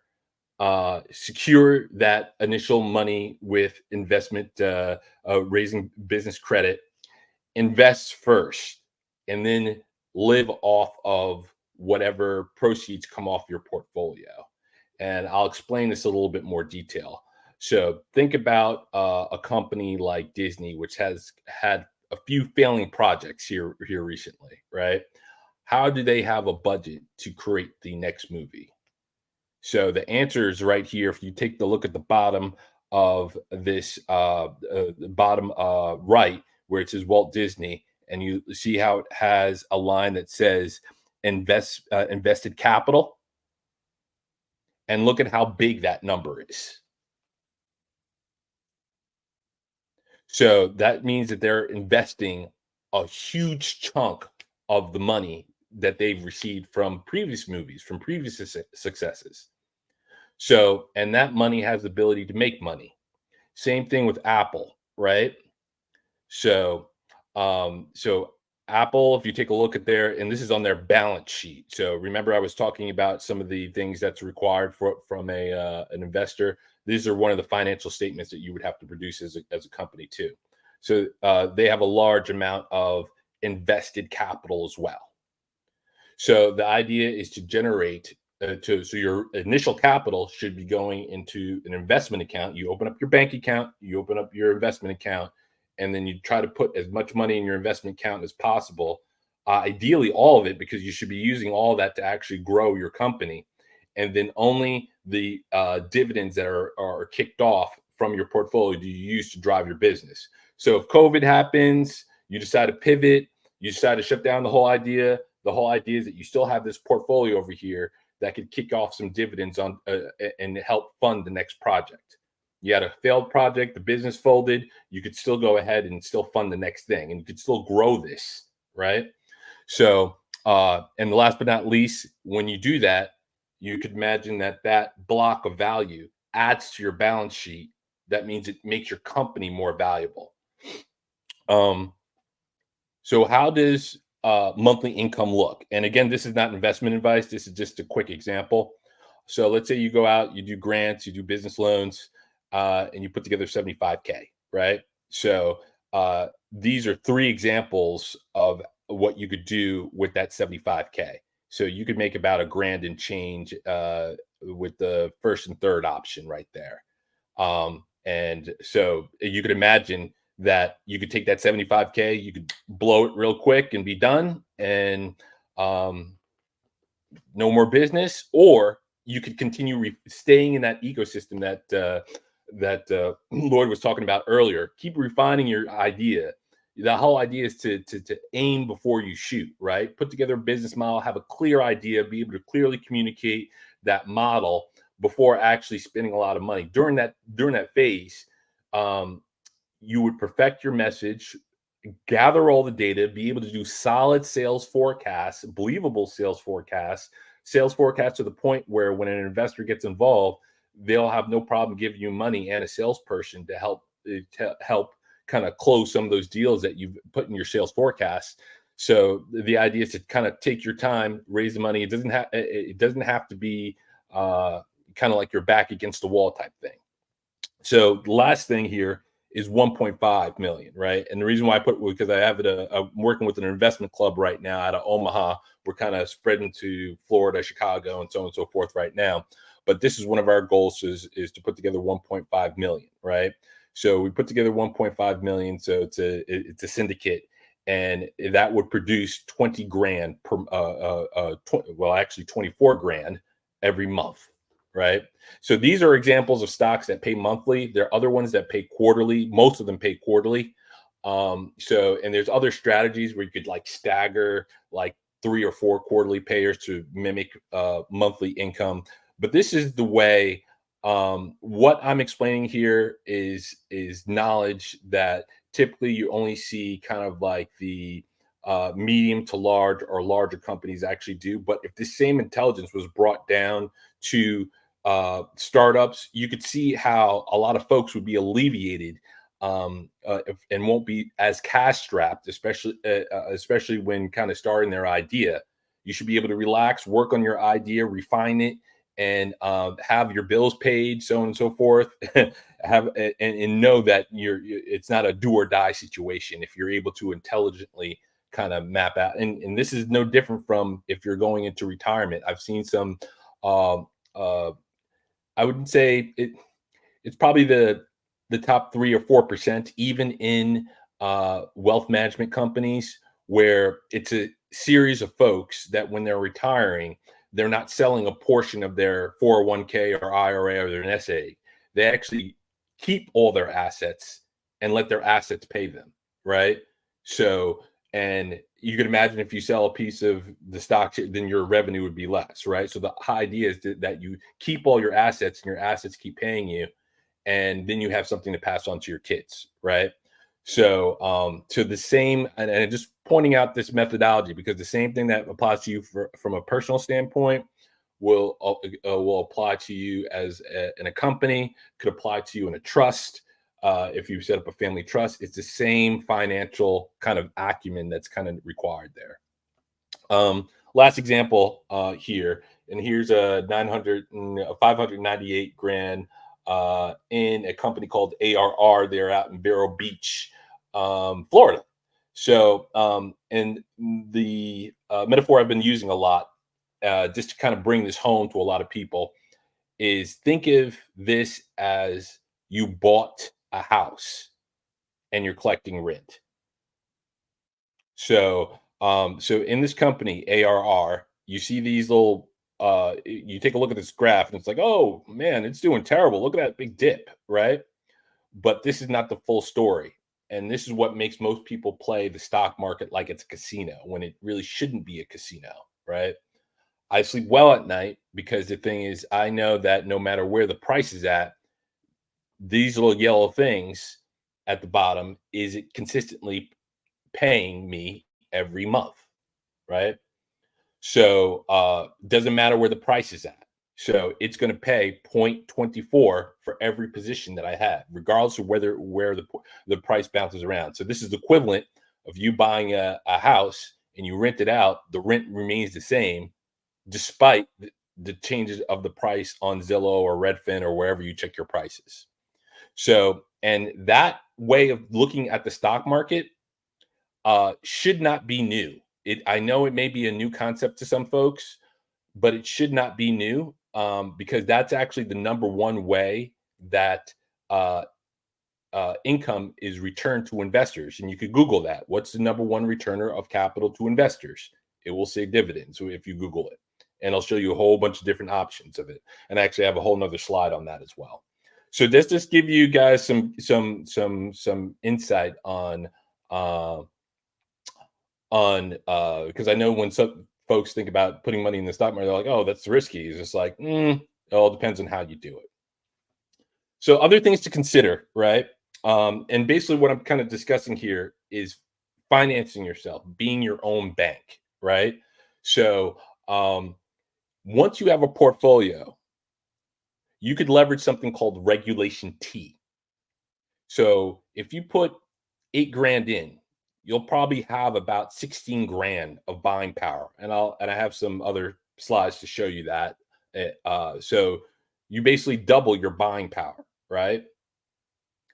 secure that initial money with investment, raising business credit, invest first, and then live off of whatever proceeds come off your portfolio. And I'll explain this a little bit more detail. So think about a company like Disney, which has had a few failing projects here recently, right? How do they have a budget to create the next movie? So the answer is right here. If you take the look at the bottom of this, bottom right, where it says Walt Disney, and you see how it has a line that says invested capital, and look at how big that number is. So that means that they're investing a huge chunk of the money that they've received from previous movies, from previous successes. So, and that money has the ability to make money. Same thing with Apple, right? So, Apple, if you take a look at and this is on their balance sheet. So remember, I was talking about some of the things that's required from an investor. These are one of the financial statements that you would have to produce as a company too. So they have a large amount of invested capital as well. So the idea is to generate, so your initial capital should be going into an investment account. You open up your bank account, you open up your investment account, and then you try to put as much money in your investment account as possible. Ideally, all of it, because you should be using all of that to actually grow your company. And then only the dividends that are kicked off from your portfolio do you use to drive your business. So if COVID happens, you decide to pivot, you decide to shut down the whole idea. The whole idea is that you still have this portfolio over here that could kick off some dividends on and help fund the next project. You had a failed project, the business folded, you could still go ahead and still fund the next thing, and you could still grow this, right? So, and the last but not least, when you do that, you could imagine that block of value adds to your balance sheet, that means it makes your company more valuable. So how does monthly income look? And again, this is not investment advice. This is just a quick example. So let's say you go out, you do grants, you do business loans, and you put together 75K, right? So these are 3 examples of what you could do with that 75K. So you could make about $1,000 and change with the first and third option right there. And so you could imagine that you could take that 75K, you could blow it real quick and be done, and no more business, or you could continue staying in that ecosystem that Lloyd was talking about earlier. Keep refining your idea. The whole idea is to aim before you shoot, right? Put together a business model, have a clear idea, be able to clearly communicate that model before actually spending a lot of money. During that phase, you would perfect your message, gather all the data, be able to do solid sales forecasts, believable sales forecasts to the point where when an investor gets involved, they'll have no problem giving you money and a salesperson to help kind of close some of those deals that you've put in your sales forecast. So the idea is to kind of take your time, raise the money. It doesn't have to be kind of like you're back against the wall type thing. So the last thing here is 1.5 million, right? And the reason why I put, because I have it, I'm working with an investment club right now out of Omaha. We're kind of spreading to Florida, Chicago, and so on and so forth right now. But this is one of our goals is to put together 1.5 million, right? So we put together 1.5 million. So it's a syndicate, and that would produce 20 grand per, actually 24 grand every month. Right. So these are examples of stocks that pay monthly. There are other ones that pay quarterly. Most of them pay quarterly. And there's other strategies where you could like stagger like 3 or 4 quarterly payers to mimic monthly income. But this is the way. What I'm explaining here is knowledge that typically you only see kind of like the medium to large or larger companies actually do. But if the same intelligence was brought down to startups, you could see how a lot of folks would be alleviated and won't be as cash strapped, especially when kind of starting their idea. You should be able to relax, work on your idea, refine it, and have your bills paid, so on and so forth. and know that it's not a do or die situation if you're able to intelligently kind of map out. And this is no different from if you're going into retirement. I've seen some. I would say it's probably the top 3 or 4%, even in wealth management companies, where it's a series of folks that when they're retiring, they're not selling a portion of their 401k or IRA or their nest egg. They actually keep all their assets and let their assets pay them, right? So, and you can imagine if you sell a piece of the stock, then your revenue would be less, right? So the idea is that you keep all your assets and your assets keep paying you, and then you have something to pass on to your kids, right? So, the same, and just pointing out this methodology, because the same thing that applies to you from a personal standpoint will apply to you in a company, could apply to you in a trust. If you set up a family trust, it's the same financial kind of acumen that's kind of required there. Last example here, and here's a 598 grand in a company called ARR. They're out in Vero Beach, Florida. So, and the metaphor I've been using a lot, just to kind of bring this home to a lot of people, is think of this as you bought a house and you're collecting rent. So, so in this company, ARR, you see these little, you take a look at this graph and it's like, oh man, it's doing terrible. Look at that big dip, right? But this is not the full story. And this is what makes most people play the stock market like it's a casino when it really shouldn't be a casino, right? I sleep well at night because the thing is, I know that no matter where the price is at, these little yellow things at the bottom is it consistently paying me every month, right? So doesn't matter where the price is at. So it's going to pay 0.24 for every position that I have, regardless of where the price bounces around. So this is the equivalent of you buying a house and you rent it out. The rent remains the same despite the changes of the price on Zillow or Redfin or wherever you check your prices. So, and that way of looking at the stock market should not be new. I know it may be a new concept to some folks, but it should not be new, because that's actually the number one way that income is returned to investors. And you could Google that. What's the number one returner of capital to investors? It will say dividends if you Google it. And I'll show you a whole bunch of different options of it. And I actually have a whole nother slide on that as well. So this just give you guys some insight on because I know when some folks think about putting money in the stock market, they're like, oh, that's risky. It's just like, it all depends on how you do it. So other things to consider, right? And basically what I'm kind of discussing here is financing yourself, being your own bank, right? So once you have a portfolio, you could leverage something called Regulation T. So if you put $8,000 in, you'll probably have about 16 grand of buying power. And I have some other slides to show you that. So you basically double your buying power, right?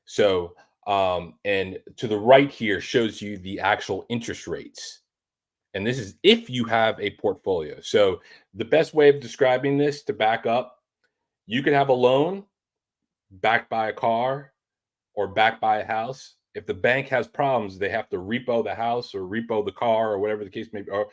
So, and to the right here shows you the actual interest rates. And this is if you have a portfolio. So the best way of describing this, to back up, you could have a loan backed by a car or backed by a house. If the bank has problems, they have to repo the house or repo the car or whatever the case may be, or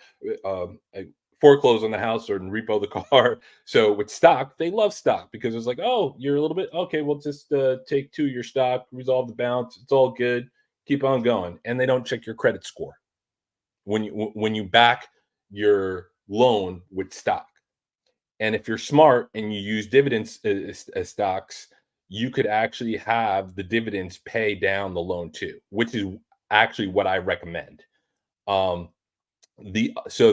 foreclose on the house or repo the car. So with stock, they love stock because it's like, oh, you're a little bit, okay, we'll just take 2 of your stock, resolve the balance. It's all good. Keep on going. And they don't check your credit score when you back your loan with stock. And if you're smart and you use dividends as stocks, you could actually have the dividends pay down the loan too, which is actually what I recommend. So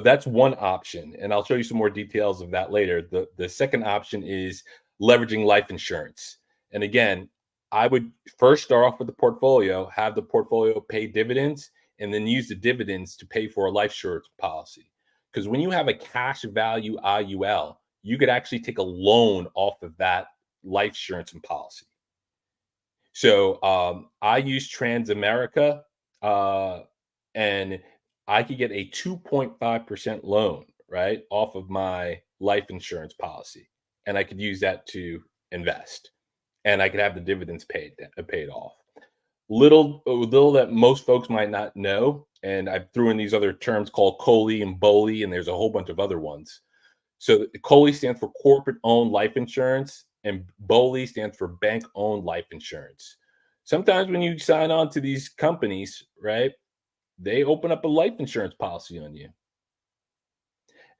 that's one option, and I'll show you some more details of that later. The second option is leveraging life insurance. And again, I would first start off with the portfolio, have the portfolio pay dividends, and then use the dividends to pay for a life insurance policy. Because when you have a cash value IUL, you could actually take a loan off of that life insurance and policy. So I use Transamerica, and I could get a 2.5% loan, right, off of my life insurance policy, and I could use that to invest, and I could have the dividends paid off. Little that most folks might not know, and I threw in these other terms called COLI and BOLI, and there's a whole bunch of other ones. So COLI stands for corporate-owned life insurance, and BOLI stands for bank-owned life insurance. Sometimes when you sign on to these companies, right, they open up a life insurance policy on you.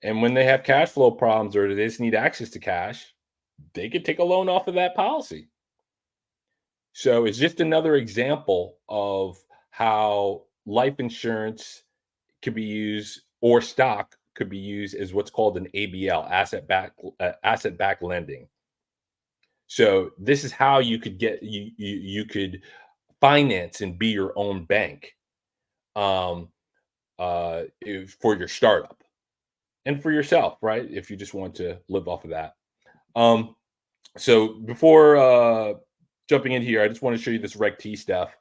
And when they have cash flow problems or they just need access to cash, they could take a loan off of that policy. So it's just another example of how life insurance could be used, or stock could be used as what's called an ABL, asset-backed lending. So this is how you could you could finance and be your own bank for your startup and for yourself, right? If you just want to live off of that. So before jumping in here, I just want to show you this Reg T stuff.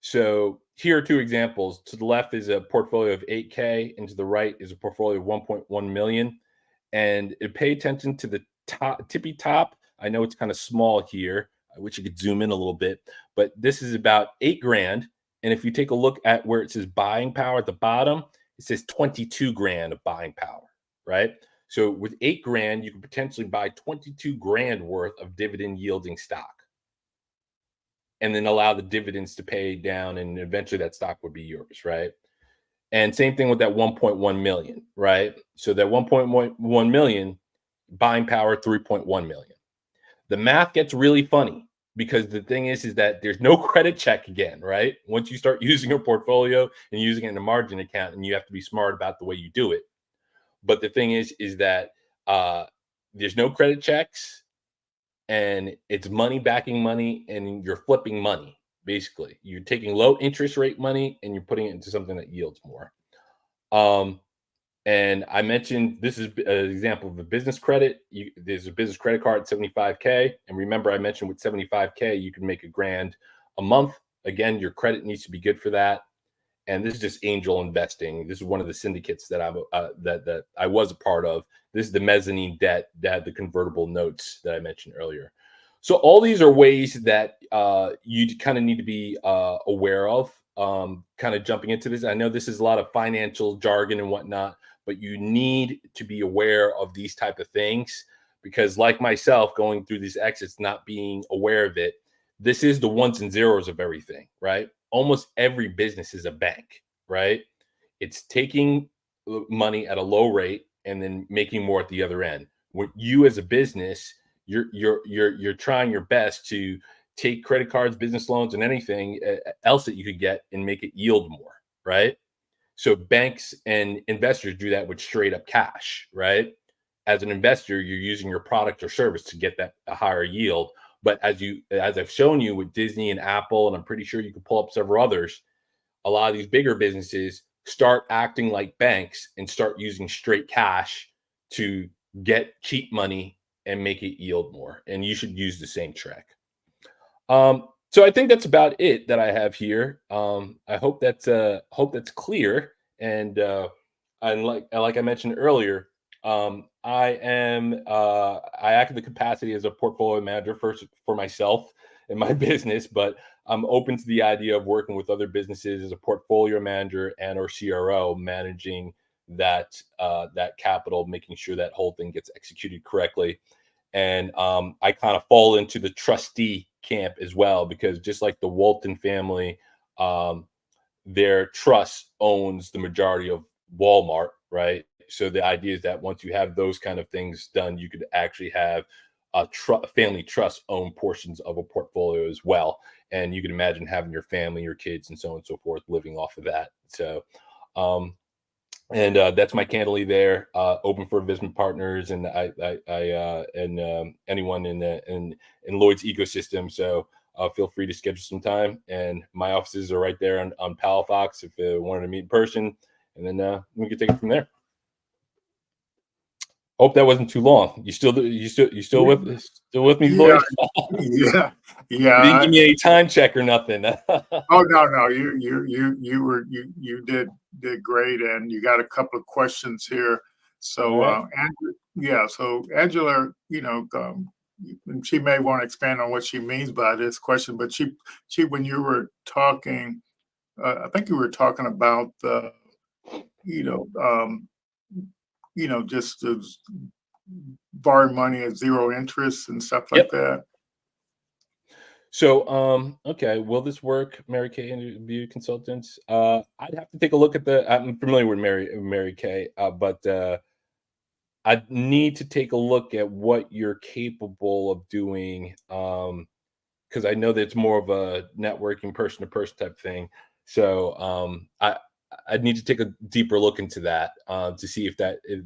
So here are two examples. To the left is a portfolio of 8K, and to the right is a portfolio of 1.1 million. And pay attention to the tippy top. I know it's kind of small here. I wish you could zoom in a little bit, but this is about $8,000. And if you take a look at where it says buying power at the bottom, it says 22 grand of buying power, right? So with $8,000, you can potentially buy 22 grand worth of dividend yielding stock, and then allow the dividends to pay down, and eventually that stock would be yours, right? And same thing with that 1.1 million, right? So that 1.1 million, buying power 3.1 million. The math gets really funny because the thing is that there's no credit check again, right? Once you start using your portfolio and using it in a margin account, and you have to be smart about the way you do it. But the thing is that there's no credit checks, and it's money backing money, and you're flipping money. Basically, you're taking low interest rate money and you're putting it into something that yields more. And I mentioned this is an example of a business credit. There's a business credit card at 75K. And remember, I mentioned with 75K, you can make $1,000 a month. Again, your credit needs to be good for that. And this is just angel investing. This is one of the syndicates that that I was a part of. This is the mezzanine debt that had the convertible notes that I mentioned earlier. So all these are ways that you kind of need to be aware of. Kind of jumping into this, I know this is a lot of financial jargon and whatnot, but you need to be aware of these type of things, because like myself, going through these exits, not being aware of it, this is the ones and zeros of everything, right? Almost every business is a bank, right? It's taking money at a low rate and then making more at the other end. When you as a business, you're trying your best to take credit cards, business loans, and anything else that you could get and make it yield more, right? So banks and investors do that with straight up cash, right? As an investor, you're using your product or service to get that a higher yield. But as I've shown you with Disney and Apple, and I'm pretty sure you can pull up several others, a lot of these bigger businesses start acting like banks and start using straight cash to get cheap money and make it yield more. And you should use the same trick. So I think that's about it that I have here. I hope that's clear. And like I mentioned earlier, I act in the capacity as a portfolio manager first for myself and my business, but I'm open to the idea of working with other businesses as a portfolio manager and or CRO, managing that capital, making sure that whole thing gets executed correctly. And I kind of fall into the trustee camp as well, because just like the Walton family, their trust owns the majority of Walmart, right? So the idea is that once you have those kind of things done, you could actually have a family trust own portions of a portfolio as well. And you can imagine having your family, your kids, and so on and so forth living off of that. So, and that's my candidly there, open for investment partners, and anyone in Lloyd's ecosystem. So feel free to schedule some time, and my offices are right there on Palafox if you wanted to meet in person, and then we can take it from there. Hope that wasn't too long. You still with me, Lloyd? Yeah, You didn't give me any time check or nothing. Oh no, you did great, and you got a couple of questions here. So Right. so Angela, she may want to expand on what she means by this question, but she when you were talking, I think you were talking about the, just borrowing money at zero interest and stuff like Yep. that. So, okay, will this work, Mary Kay and beauty consultants? I'd have to take a look at I'm familiar with Mary Kay, but I'd need to take a look at what you're capable of doing, because I know that it's more of a networking person to person type thing. So, I'd need to take a deeper look into that to see if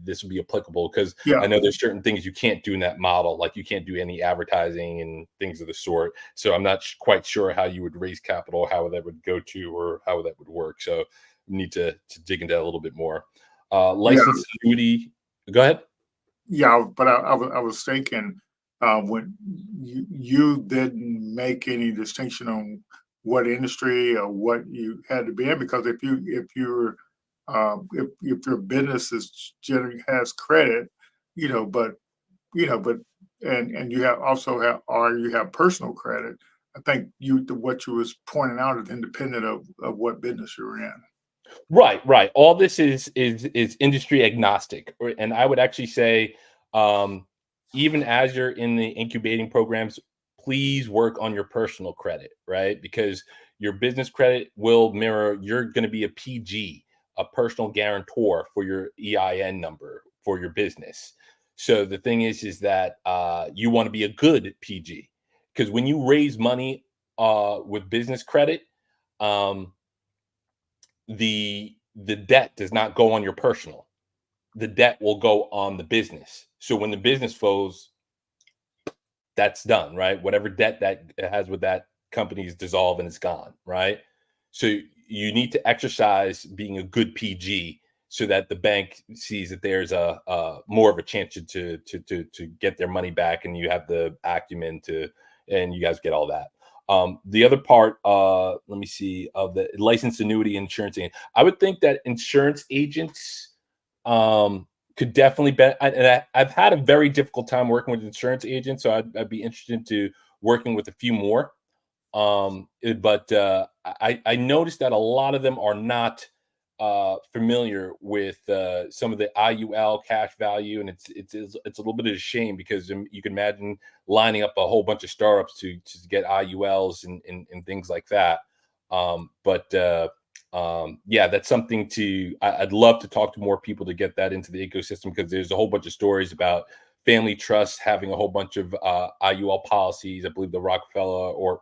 this would be applicable, because Yeah. I know there's certain things you can't do in that model, like you can't do any advertising and things of the sort. So I'm not quite sure how you would raise capital, how that would go to, or how that would work. So need to dig into that a little bit more. License annuity. Go ahead. Yeah, but I was thinking when you didn't make any distinction on what industry or what you had to be in, because if your business is generally has credit, but and you have personal credit. I think what you was pointing out is independent of what business you're in. Right. All this is industry agnostic, and I would actually say, even as you're in the incubating programs, please work on your personal credit, right? Because your business credit will mirror. You're going to be a PG, a personal guarantor for your EIN number for your business. So the thing is that you want to be a good PG, because when you raise money with business credit, the debt does not go on your personal. The debt will go on the business. So when the business folds, that's done, right? Whatever debt that it has with that company is dissolved and it's gone, right? So you need to exercise being a good PG so that the bank sees that there's a more of a chance to get their money back, and you have the acumen to, and you guys get all that. The other part, let me see, of the licensed annuity insurance agent, I would think that insurance agents could definitely be. I've had a very difficult time working with insurance agents, so I'd be interested to working with a few more. But I noticed that a lot of them are not familiar with some of the IUL cash value, and it's a little bit of a shame, because you can imagine lining up a whole bunch of startups to get IULs and things like that. Yeah, that's something I'd love to talk to more people to get that into the ecosystem, because there's a whole bunch of stories about family trusts having a whole bunch of IUL policies. I believe the Rockefeller or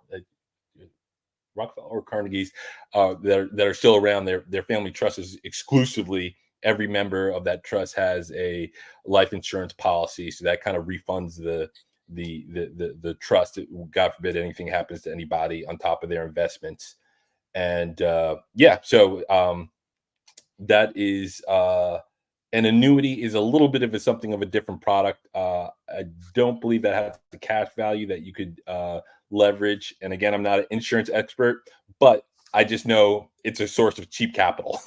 Carnegie's that are still around. Their family trust is exclusively, every member of that trust has a life insurance policy, so that kind of refunds the trust. God forbid anything happens to anybody on top of their investments. And yeah, so that is an annuity is a little bit of something of a different product. I don't believe that has the cash value that you could leverage. And again, I'm not an insurance expert, but I just know it's a source of cheap capital.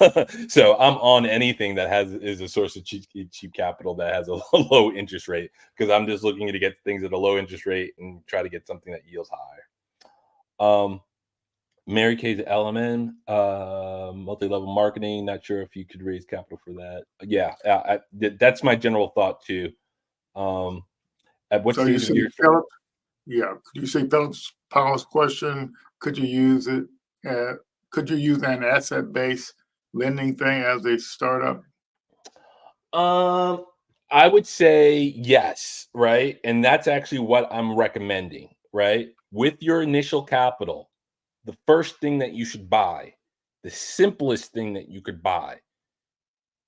So I'm on anything that is a source of cheap capital that has a low interest rate, because I'm just looking to get things at a low interest rate and try to get something that yields higher. Mary Kay's LMN, multi-level marketing. Not sure if you could raise capital for that. Yeah, that's my general thought too. At what stage of your Philip? Yeah, could you say Philip's Powell's question? Could you use it? Could you use an asset-based lending thing as a startup? I would say yes, right? And that's actually what I'm recommending, right? With your initial capital, the first thing that you should buy, the simplest thing that you could buy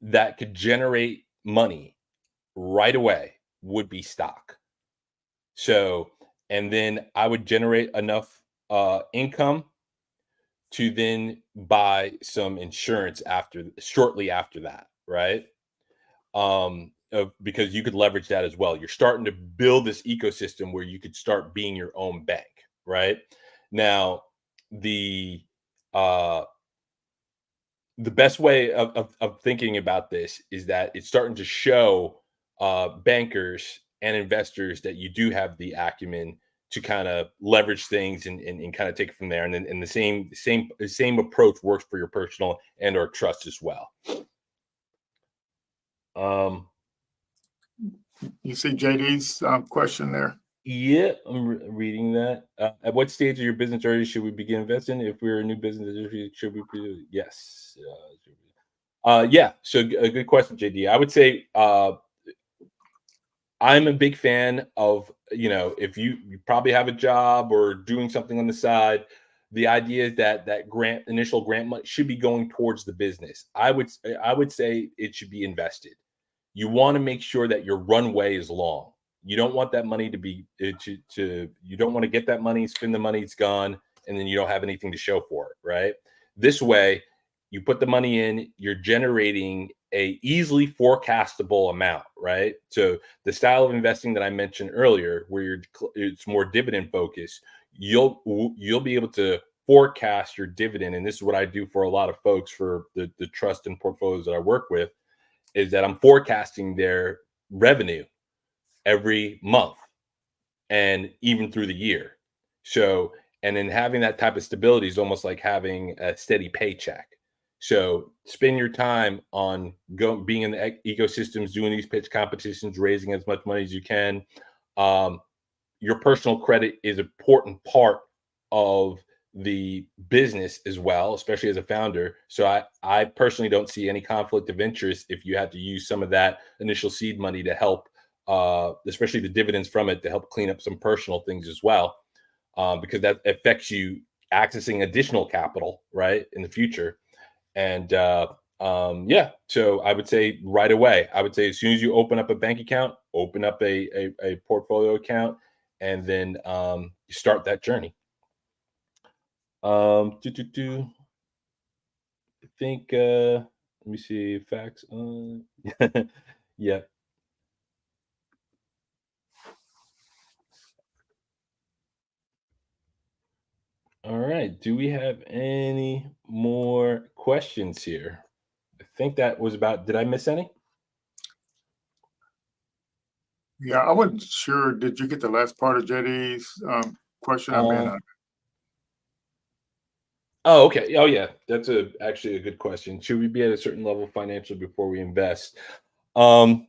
that could generate money right away would be stock. So, and then I would generate enough income to then buy some insurance shortly after that, right? Because you could leverage that as well. You're starting to build this ecosystem where you could start being your own bank, right? Now, the best way of thinking about this is that it's starting to show bankers and investors that you do have the acumen to kind of leverage things and kind of take it from there. And then the same approach works for your personal and or trust as well. You see JD's question there? Yeah, I'm reading that. At what stage of your business journey should we begin investing? If we're a new business, should we? Yes. Yeah. So a good question, JD. I would say I'm a big fan of, if you probably have a job or doing something on the side, the idea is that initial grant money should be going towards the business. I would say it should be invested. You want to make sure that your runway is long. You don't want that money to be you don't want to get that money, spend the money, it's gone, and then you don't have anything to show for it, right? This way, you put the money in, you're generating a easily forecastable amount, right? So the style of investing that I mentioned earlier, where it's more dividend focused, you'll be able to forecast your dividend. And this is what I do for a lot of folks for the trust and portfolios that I work with, is that I'm forecasting their revenue every month and even through the year. So, and then having that type of stability is almost like having a steady paycheck. So spend your time on being in the ecosystems, doing these pitch competitions, raising as much money as you can. Your personal credit is an important part of the business as well, especially as a founder. So I personally don't see any conflict of interest if you had to use some of that initial seed money to help, especially the dividends from it, to help clean up some personal things as well, because that affects you accessing additional capital, right, in the future. And yeah, so I would say right away, I would say as soon as you open up a bank account, open up a portfolio account, and then you start that journey. I think let me see facts. Yeah. All right. Do we have any more questions here? I think that was about. Did I miss any? Yeah, I wasn't sure. Did you get the last part of JD's question? I may Uh, not. oh, okay. Oh, yeah. That's actually a good question. Should we be at a certain level financially before we invest? Um,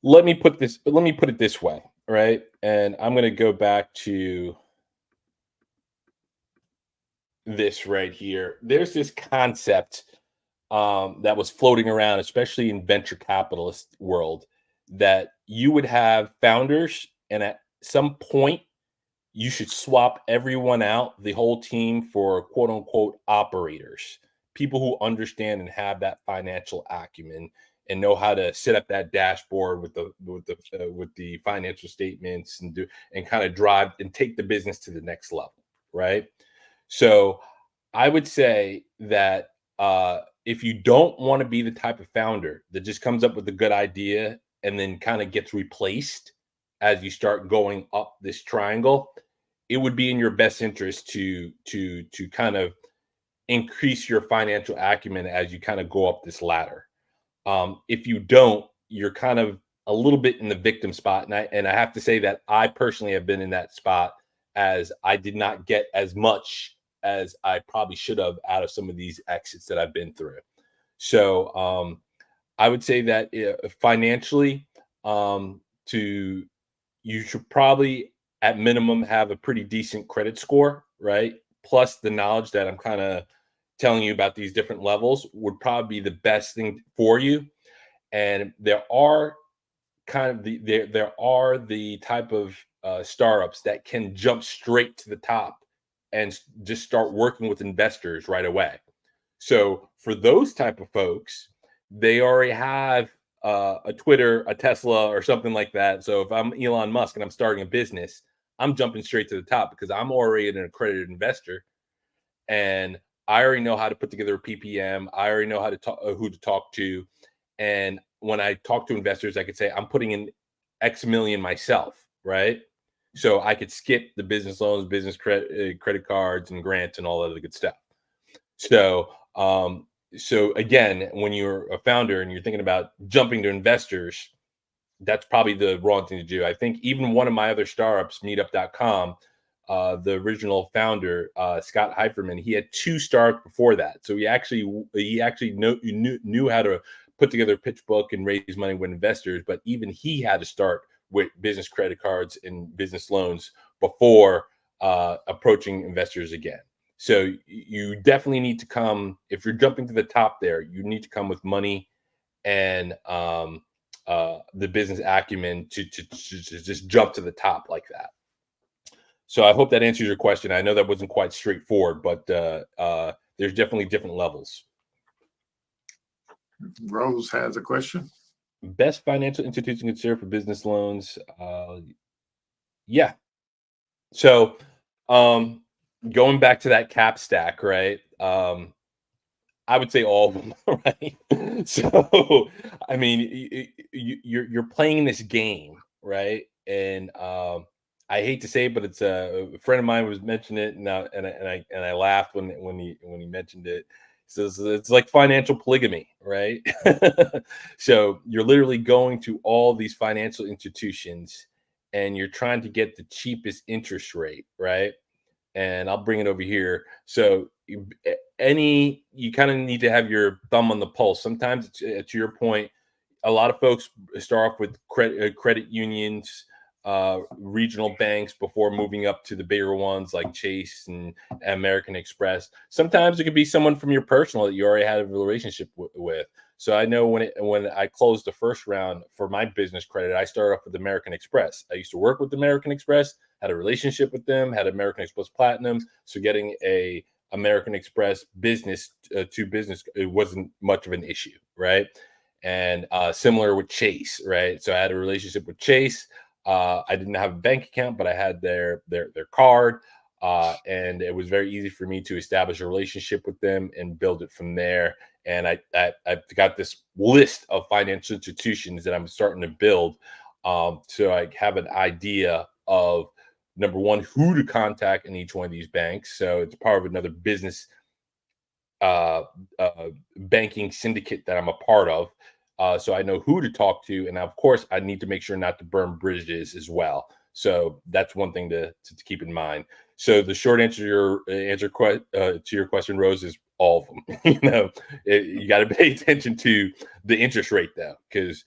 Let me put it this way, right? And I'm going to go back to this right here. There's this concept that was floating around, especially in venture capitalist world, that you would have founders, and at some point, you should swap everyone out, the whole team, for quote unquote operators, people who understand and have that financial acumen and know how to set up that dashboard with the financial statements and do and kind of drive and take the business to the next level, right? So I would say that if you don't want to be the type of founder that just comes up with a good idea and then kind of gets replaced as you start going up this triangle, it would be in your best interest to kind of increase your financial acumen as you kind of go up this ladder. If you don't, you're kind of a little bit in the victim spot, and I have to say that I personally have been in that spot, as I did not get as much as I probably should have out of some of these exits that I've been through. So I would say that financially, to you should probably at minimum have a pretty decent credit score, right? Plus the knowledge that I'm kind of telling you about these different levels would probably be the best thing for you. And there are there are the type of startups that can jump straight to the top and just start working with investors right away. So for those type of folks, they already have a Twitter, a Tesla, or something like that. So if I'm Elon Musk and I'm starting a business, I'm jumping straight to the top because I'm already an accredited investor, and I already know how to put together a PPM. I already know how to talk, who to talk to, and when I talk to investors, I could say I'm putting in X million myself, right? So I could skip the business loans, business credit cards, and grants, and all that other good stuff. So, so again, when you're a founder and you're thinking about jumping to investors, that's probably the wrong thing to do. I think even one of my other startups, Meetup.com, the original founder, Scott Heiferman, he had 2 startups before that. So he actually knew how to put together a pitch book and raise money with investors. But even he had to start with business credit cards and business loans before approaching investors again. So you definitely need to come, if you're jumping to the top there, you need to come with money and the business acumen to just jump to the top like that. So I hope that answers your question. I know that wasn't quite straightforward, but there's definitely different levels. Rose has a question. Best financial institution considered for business loans. Yeah. So going back to that cap stack, right? I would say all of them, right? So, I mean, you're playing this game, right? And I hate to say it, but it's a friend of mine was mentioning it, and I laughed when he mentioned it. So it's like financial polygamy, right? So you're literally going to all these financial institutions, and you're trying to get the cheapest interest rate, right? And I'll bring it over here. So you kind of need to have your thumb on the pulse. Sometimes, to your point, a lot of folks start off with credit unions, regional banks before moving up to the bigger ones like Chase and American Express. Sometimes it could be someone from your personal that you already had a relationship with. So I know when I closed the first round for my business credit, I started off with American Express. I used to work with American Express, had a relationship with them, had American Express Platinum. So getting a American Express business to business, it wasn't much of an issue, right? And similar with Chase, right? So I had a relationship with Chase. I didn't have a bank account, but I had their card, and it was very easy for me to establish a relationship with them and build it from there. And I've got this list of financial institutions that I'm starting to build, so I have an idea of, number one, who to contact in each one of these banks. So it's part of another business banking syndicate that I'm a part of. So I know who to talk to. And of course, I need to make sure not to burn bridges as well. So that's one thing to keep in mind. So the short answer to your question, Rose, is all of them. You got to pay attention to the interest rate, though, because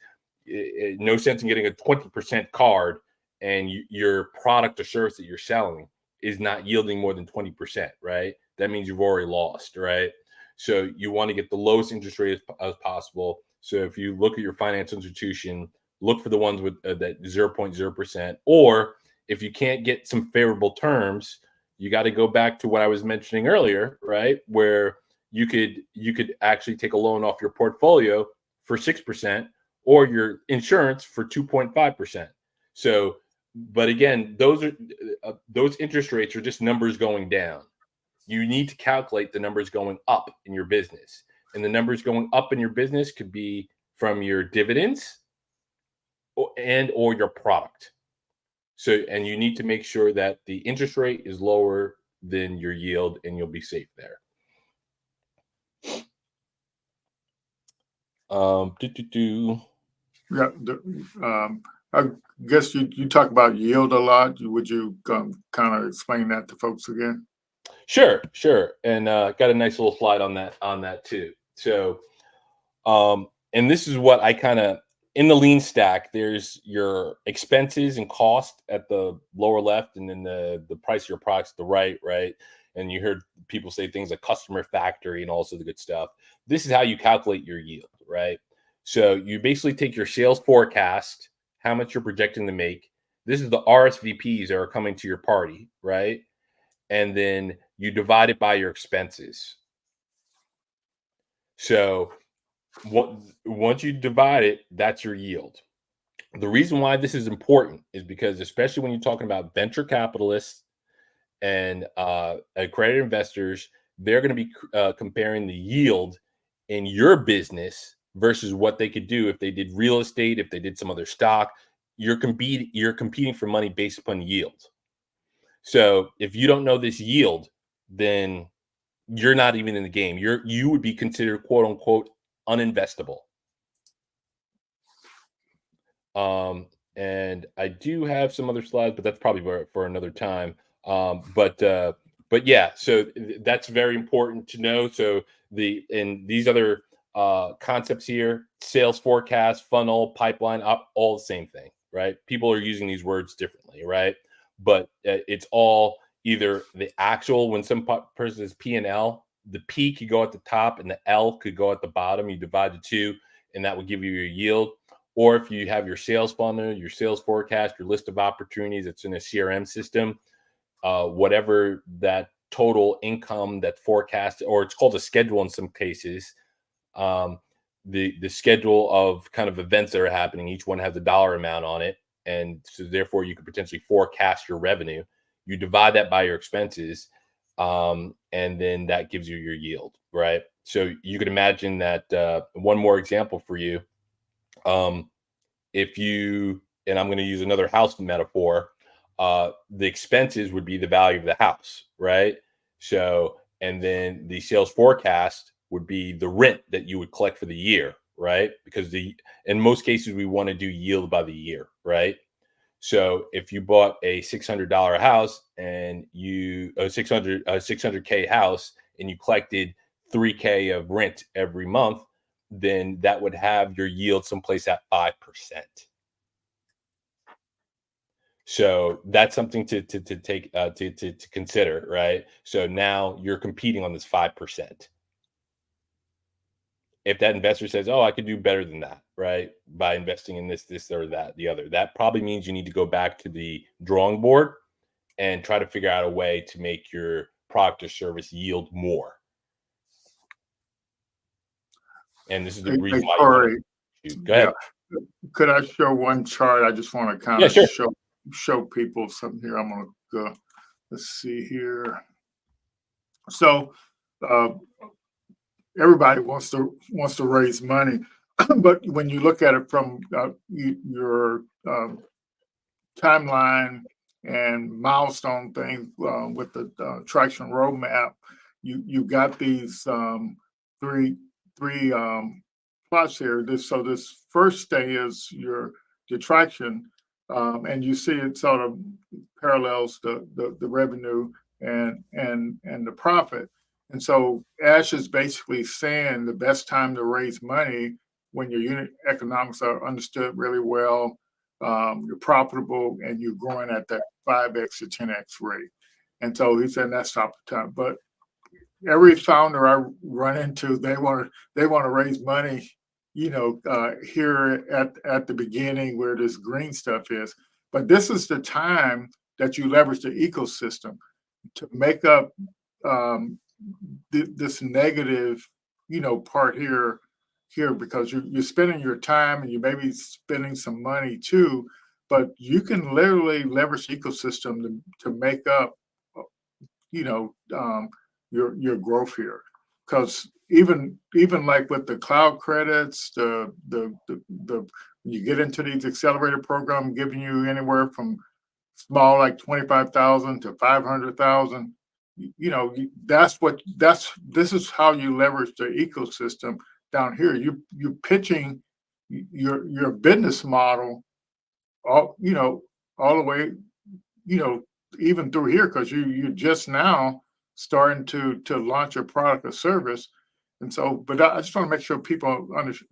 no sense in getting a 20% card and your product or service that you're selling is not yielding more than 20%, right? That means you've already lost, right? So you want to get the lowest interest rate as possible. So if you look at your financial institution, look for the ones with that 0.0%, or if you can't get some favorable terms, you got to go back to what I was mentioning earlier, right? Where you could actually take a loan off your portfolio for 6% or your insurance for 2.5%. So, but again, those interest rates are just numbers going down. You need to calculate the numbers going up in your business. And the numbers going up in your business could be from your dividends or your product. So, and you need to make sure that the interest rate is lower than your yield, and you'll be safe there. Yeah, I guess you talk about yield a lot. Would you kind of explain that to folks again? Sure. And got a nice little slide on that too. So, and this is what I kind of, in the lean stack, there's your expenses and cost at the lower left, and then the price of your products at the right. And you heard people say things like customer factory and also the good stuff. This is how you calculate your yield, right? So you basically take your sales forecast, how much you're projecting to make. This is the RSVPs that are coming to your party, right? And then you divide it by your expenses. So once you divide it, that's your yield. The reason why this is important is because, especially when you're talking about venture capitalists and accredited investors, they're going to be comparing the yield in your business versus what they could do if they did real estate, if they did some other stock. You're competing for money based upon yield. So if you don't know this yield, then you're not even in the game. You would be considered, quote unquote, uninvestable. And I do have some other slides, but that's probably for another time. But yeah, so that's very important to know. So these other concepts here, sales forecast, funnel, pipeline, all the same thing, right? People are using these words differently, right? But it's all either the actual, when some person is P&L, the P could go at the top and the L could go at the bottom. You divide the two, and that would give you your yield. Or if you have your sales funnel, your sales forecast, your list of opportunities, it's in a CRM system, whatever that total income, that forecast, or it's called a schedule in some cases, the schedule of kind of events that are happening, each one has a dollar amount on it. And so therefore you could potentially forecast your revenue. You divide that by your expenses, and then that gives you your yield, right? So you could imagine that one more example for you. If you, and I'm going to use another house metaphor, the expenses would be the value of the house, right? So, and then the sales forecast would be the rent that you would collect for the year, right? Because in most cases, we want to do yield by the year, right? So if you bought a $600 house and a $600K house, and you collected $3K of rent every month, then that would have your yield someplace at 5%. So that's something to take to consider, right? So now you're competing on this 5%. If that investor says, "Oh, I could do better than that," right, by investing in this, or that, the other, that probably means you need to go back to the drawing board and try to figure out a way to make your product or service yield more. And this is the reason why Cory, you go ahead. yeah. Could I show one chart? I just want to kind Yeah, of sure. show people something here. I'm going to go. Let's see here. So everybody wants to raise money, but when you look at it from your timeline and milestone thing with the traction roadmap, you got these three plots here. This first day is your traction, and you see it sort of parallels the revenue and the profit. And so Ash is basically saying the best time to raise money when your unit economics are understood really well, you're profitable, and you're growing at that 5x or 10x rate. And so he said that's top of time. But every founder I run into, they want to raise money, here at the beginning where this green stuff is. But this is the time that you leverage the ecosystem to make up this negative, part here, because you're spending your time and you may be spending some money too, but you can literally leverage the ecosystem to make up, your growth here. Because even like with the cloud credits, when you get into these accelerator programs giving you anywhere from small like 25,000 to 500,000, this is how you leverage the ecosystem down here. You pitching your business model all the way, even through here, because you just now starting to launch a product or service. And so, but I just want to make sure people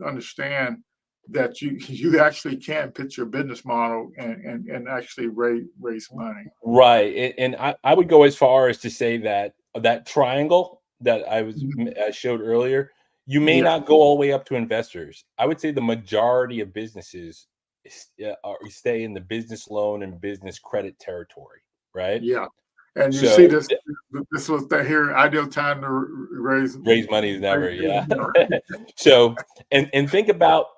understand that you actually can pitch your business model and actually raise money. Right. And I would go as far as to say that triangle that I showed earlier, you may not go all the way up to investors. I would say the majority of businesses stay in the business loan and business credit territory, right? Yeah. And you see this was the here ideal time to raise money is never, yeah. So and think about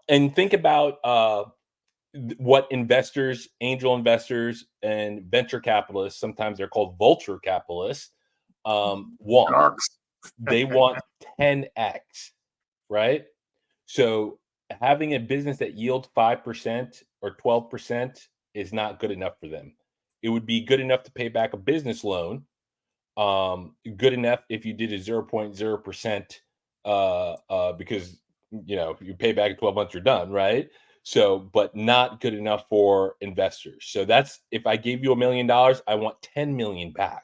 what investors, angel investors, and venture capitalists, sometimes they're called vulture capitalists, want. They want 10x, right? So having a business that yields 5% or 12% is not good enough for them. It would be good enough to pay back a business loan. Good enough if you did a 0.0%, because you pay back in 12 months, you're done, right? So, but not good enough for investors. So that's, if I gave you $1 million, I want 10 million back,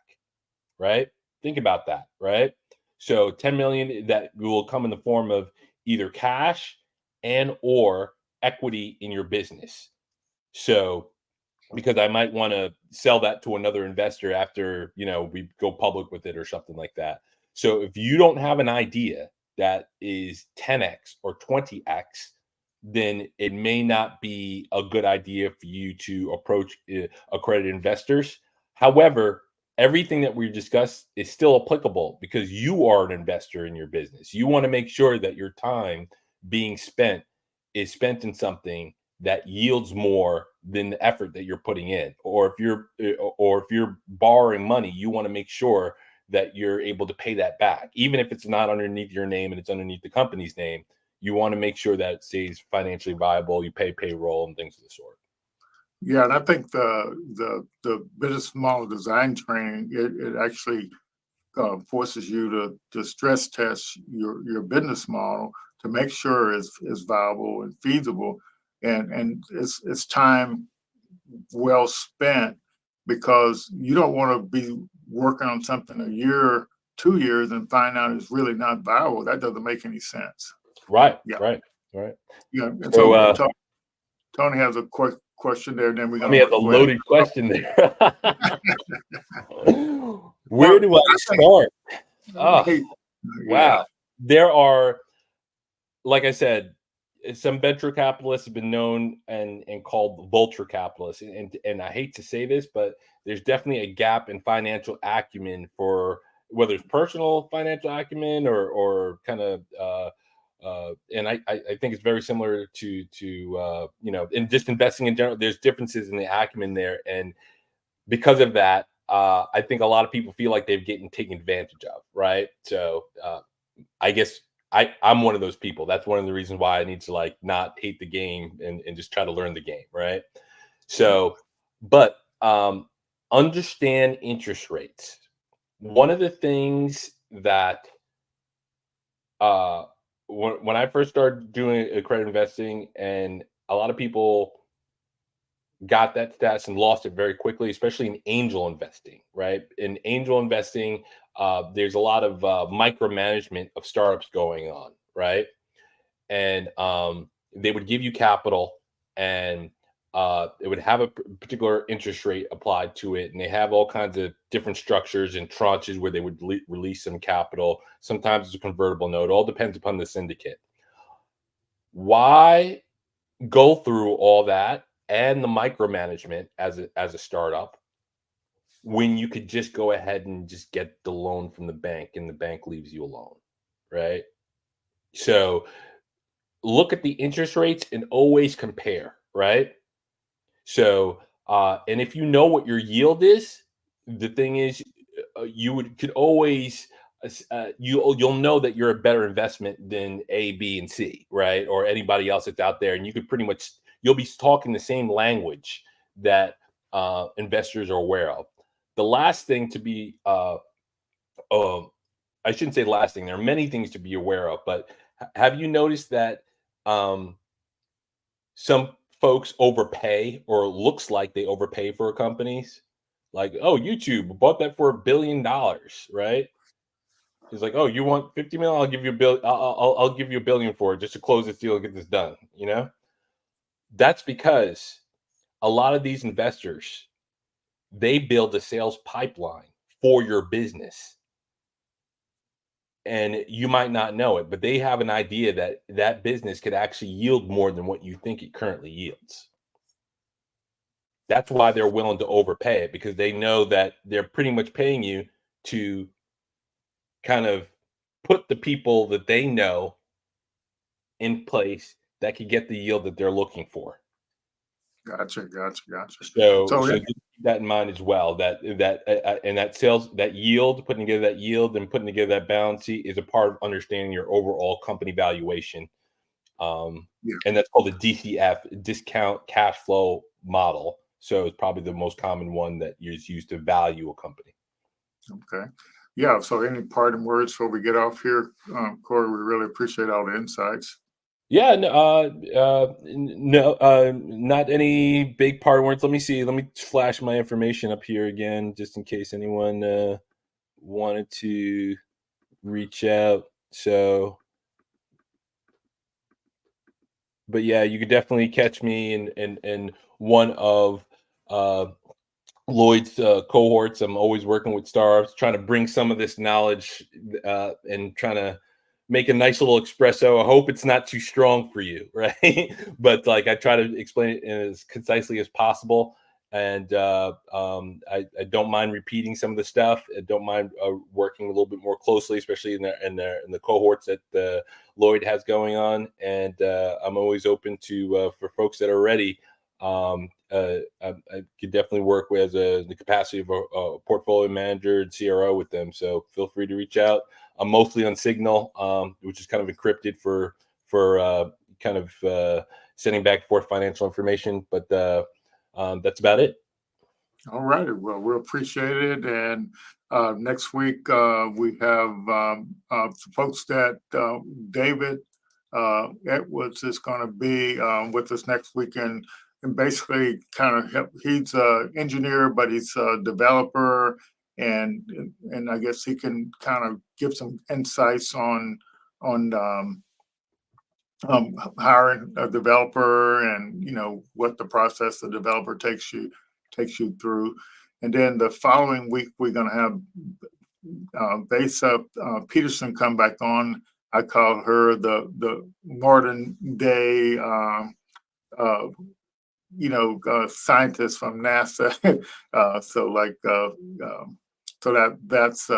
right? Think about that, right? So 10 million that will come in the form of either cash and or equity in your business. So, because I might want to sell that to another investor after, we go public with it or something like that. So if you don't have an idea that is 10x or 20x, then it may not be a good idea for you to approach accredited investors. However, everything that we've discussed is still applicable because you are an investor in your business. You want to make sure that your time being spent is spent in something that yields more than the effort that you're putting in. Or if you're borrowing money, you want to make sure that you're able to pay that back, even if it's not underneath your name and it's underneath the company's name. You want to make sure that it stays financially viable. You pay payroll and things of the sort. Yeah, and I think the business model design training, it actually forces you to stress test your business model to make sure it's viable and feasible, and it's time well spent, because you don't want to be working on something a year, 2 years, and find out it's really not viable. That doesn't make any sense. Right. Yeah. Right. Yeah. And so Tony has a question there. Then we're going to have a loaded question there. Where do I start? Oh, wow. There are, like I said, some venture capitalists have been known and called vulture capitalists. And I hate to say this, but there's definitely a gap in financial acumen for whether it's personal financial acumen or kind of and I think it's very similar to in just investing in general. There's differences in the acumen there, and because of that, I think a lot of people feel like they're getting taken advantage of, right? So I guess I'm one of those people. That's one of the reasons why I need to like not hate the game and just try to learn the game, right? So, but understand interest rates. One of the things that when I first started doing accredited investing, and a lot of people got that status and lost it very quickly, especially in angel investing, right? In angel investing, there's a lot of micromanagement of startups going on, right? And they would give you capital, and it would have a particular interest rate applied to it, and they have all kinds of different structures and tranches where they would release some capital. Sometimes it's a convertible note. It all depends upon the syndicate. Why go through all that and the micromanagement as a startup when you could just go ahead and just get the loan from the bank and the bank leaves you alone, right? So look at the interest rates and always compare, right? So and if you know what your yield is, the thing is could always you'll know that you're a better investment than A, B, and C, right? Or anybody else that's out there, and you could pretty much you'll be talking the same language that investors are aware of. The last thing to be I shouldn't say the last thing. There are many things to be aware of, but have you noticed that some folks overpay, or looks like they overpay for companies? Like, oh, YouTube bought that for $1 billion, right? It's like, oh, you want 50 million? I'll give you a bill. I'll give you $1 billion for it just to close this deal and get this done. That's because a lot of these investors, they build a sales pipeline for your business, and you might not know it, but they have an idea that that business could actually yield more than what you think it currently yields. That's why they're willing to overpay it, because they know that they're pretty much paying you to kind of put the people that they know in place that could get the yield that they're looking for. Gotcha. So So, just keep that in mind as well. And that sales, that yield, putting together that yield and putting together that balance sheet is a part of understanding your overall company valuation. yeah. And that's called the DCF, discount cash flow model. So it's probably the most common one that is used to value a company. Okay. Yeah. So, any parting words before we get off here, Cory? We really appreciate all the insights. Yeah, no, not any big part words. Let me see. Let me flash my information up here again, just in case anyone wanted to reach out. So, but yeah, you could definitely catch me in one of Lloyd's cohorts. I'm always working with startups, trying to bring some of this knowledge and trying to make a nice little espresso. I hope it's not too strong for you, right? But like I try to explain it as concisely as possible. And I don't mind repeating some of the stuff. I don't mind working a little bit more closely, especially in the cohorts that Lloyd has going on. And I'm always open to for folks that are ready. I could definitely work with the capacity of a portfolio manager and CRO with them. So feel free to reach out. I'm mostly on Signal, which is kind of encrypted for kind of sending back and forth financial information. But that's about it. All right. Well, we appreciate it. And next week we have folks that David Edwards is going to be with us next weekend, and basically kind of help. He's an engineer, but he's a developer, and I guess he can kind of give some insights on hiring a developer, and what the process the developer takes you through. And then the following week we're going to have Besa Peterson come back on. I call her the modern day scientist from NASA. So that's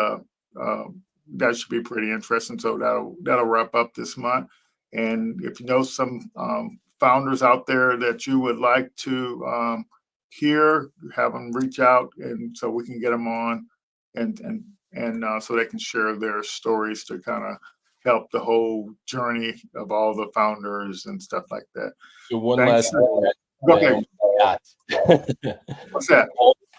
that should be pretty interesting. So that'll wrap up this month. And if you know some founders out there that you would like to hear, have them reach out, and so we can get them on, and so they can share their stories to kind of help the whole journey of all the founders and stuff like that. So one Thanks. last thing Go ahead. What's that?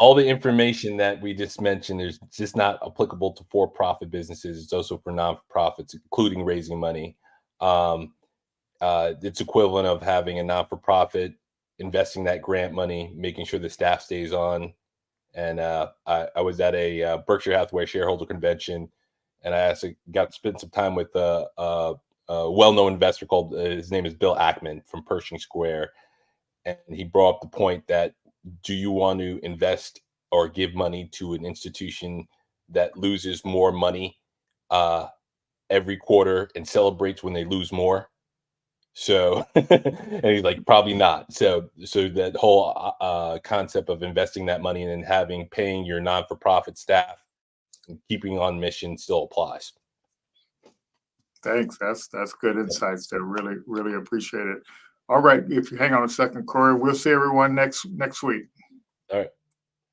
All the information that we just mentioned is just not applicable to for-profit businesses. It's also for non-profits, including raising money. It's equivalent of having a non-for-profit, investing that grant money, making sure the staff stays on. And I was at a Berkshire Hathaway shareholder convention, and I actually got to spend some time with a well-known investor called, his name is Bill Ackman from Pershing Square. And he brought up the point that, do you want to invest or give money to an institution that loses more money every quarter and celebrates when they lose more? So, and he's like, probably not. So that whole concept of investing that money and then paying your non-for-profit staff and keeping on mission still applies. Thanks. That's good insights there. Really, really appreciate it. All right. If you hang on a second, Cory, we'll see everyone next week. All right.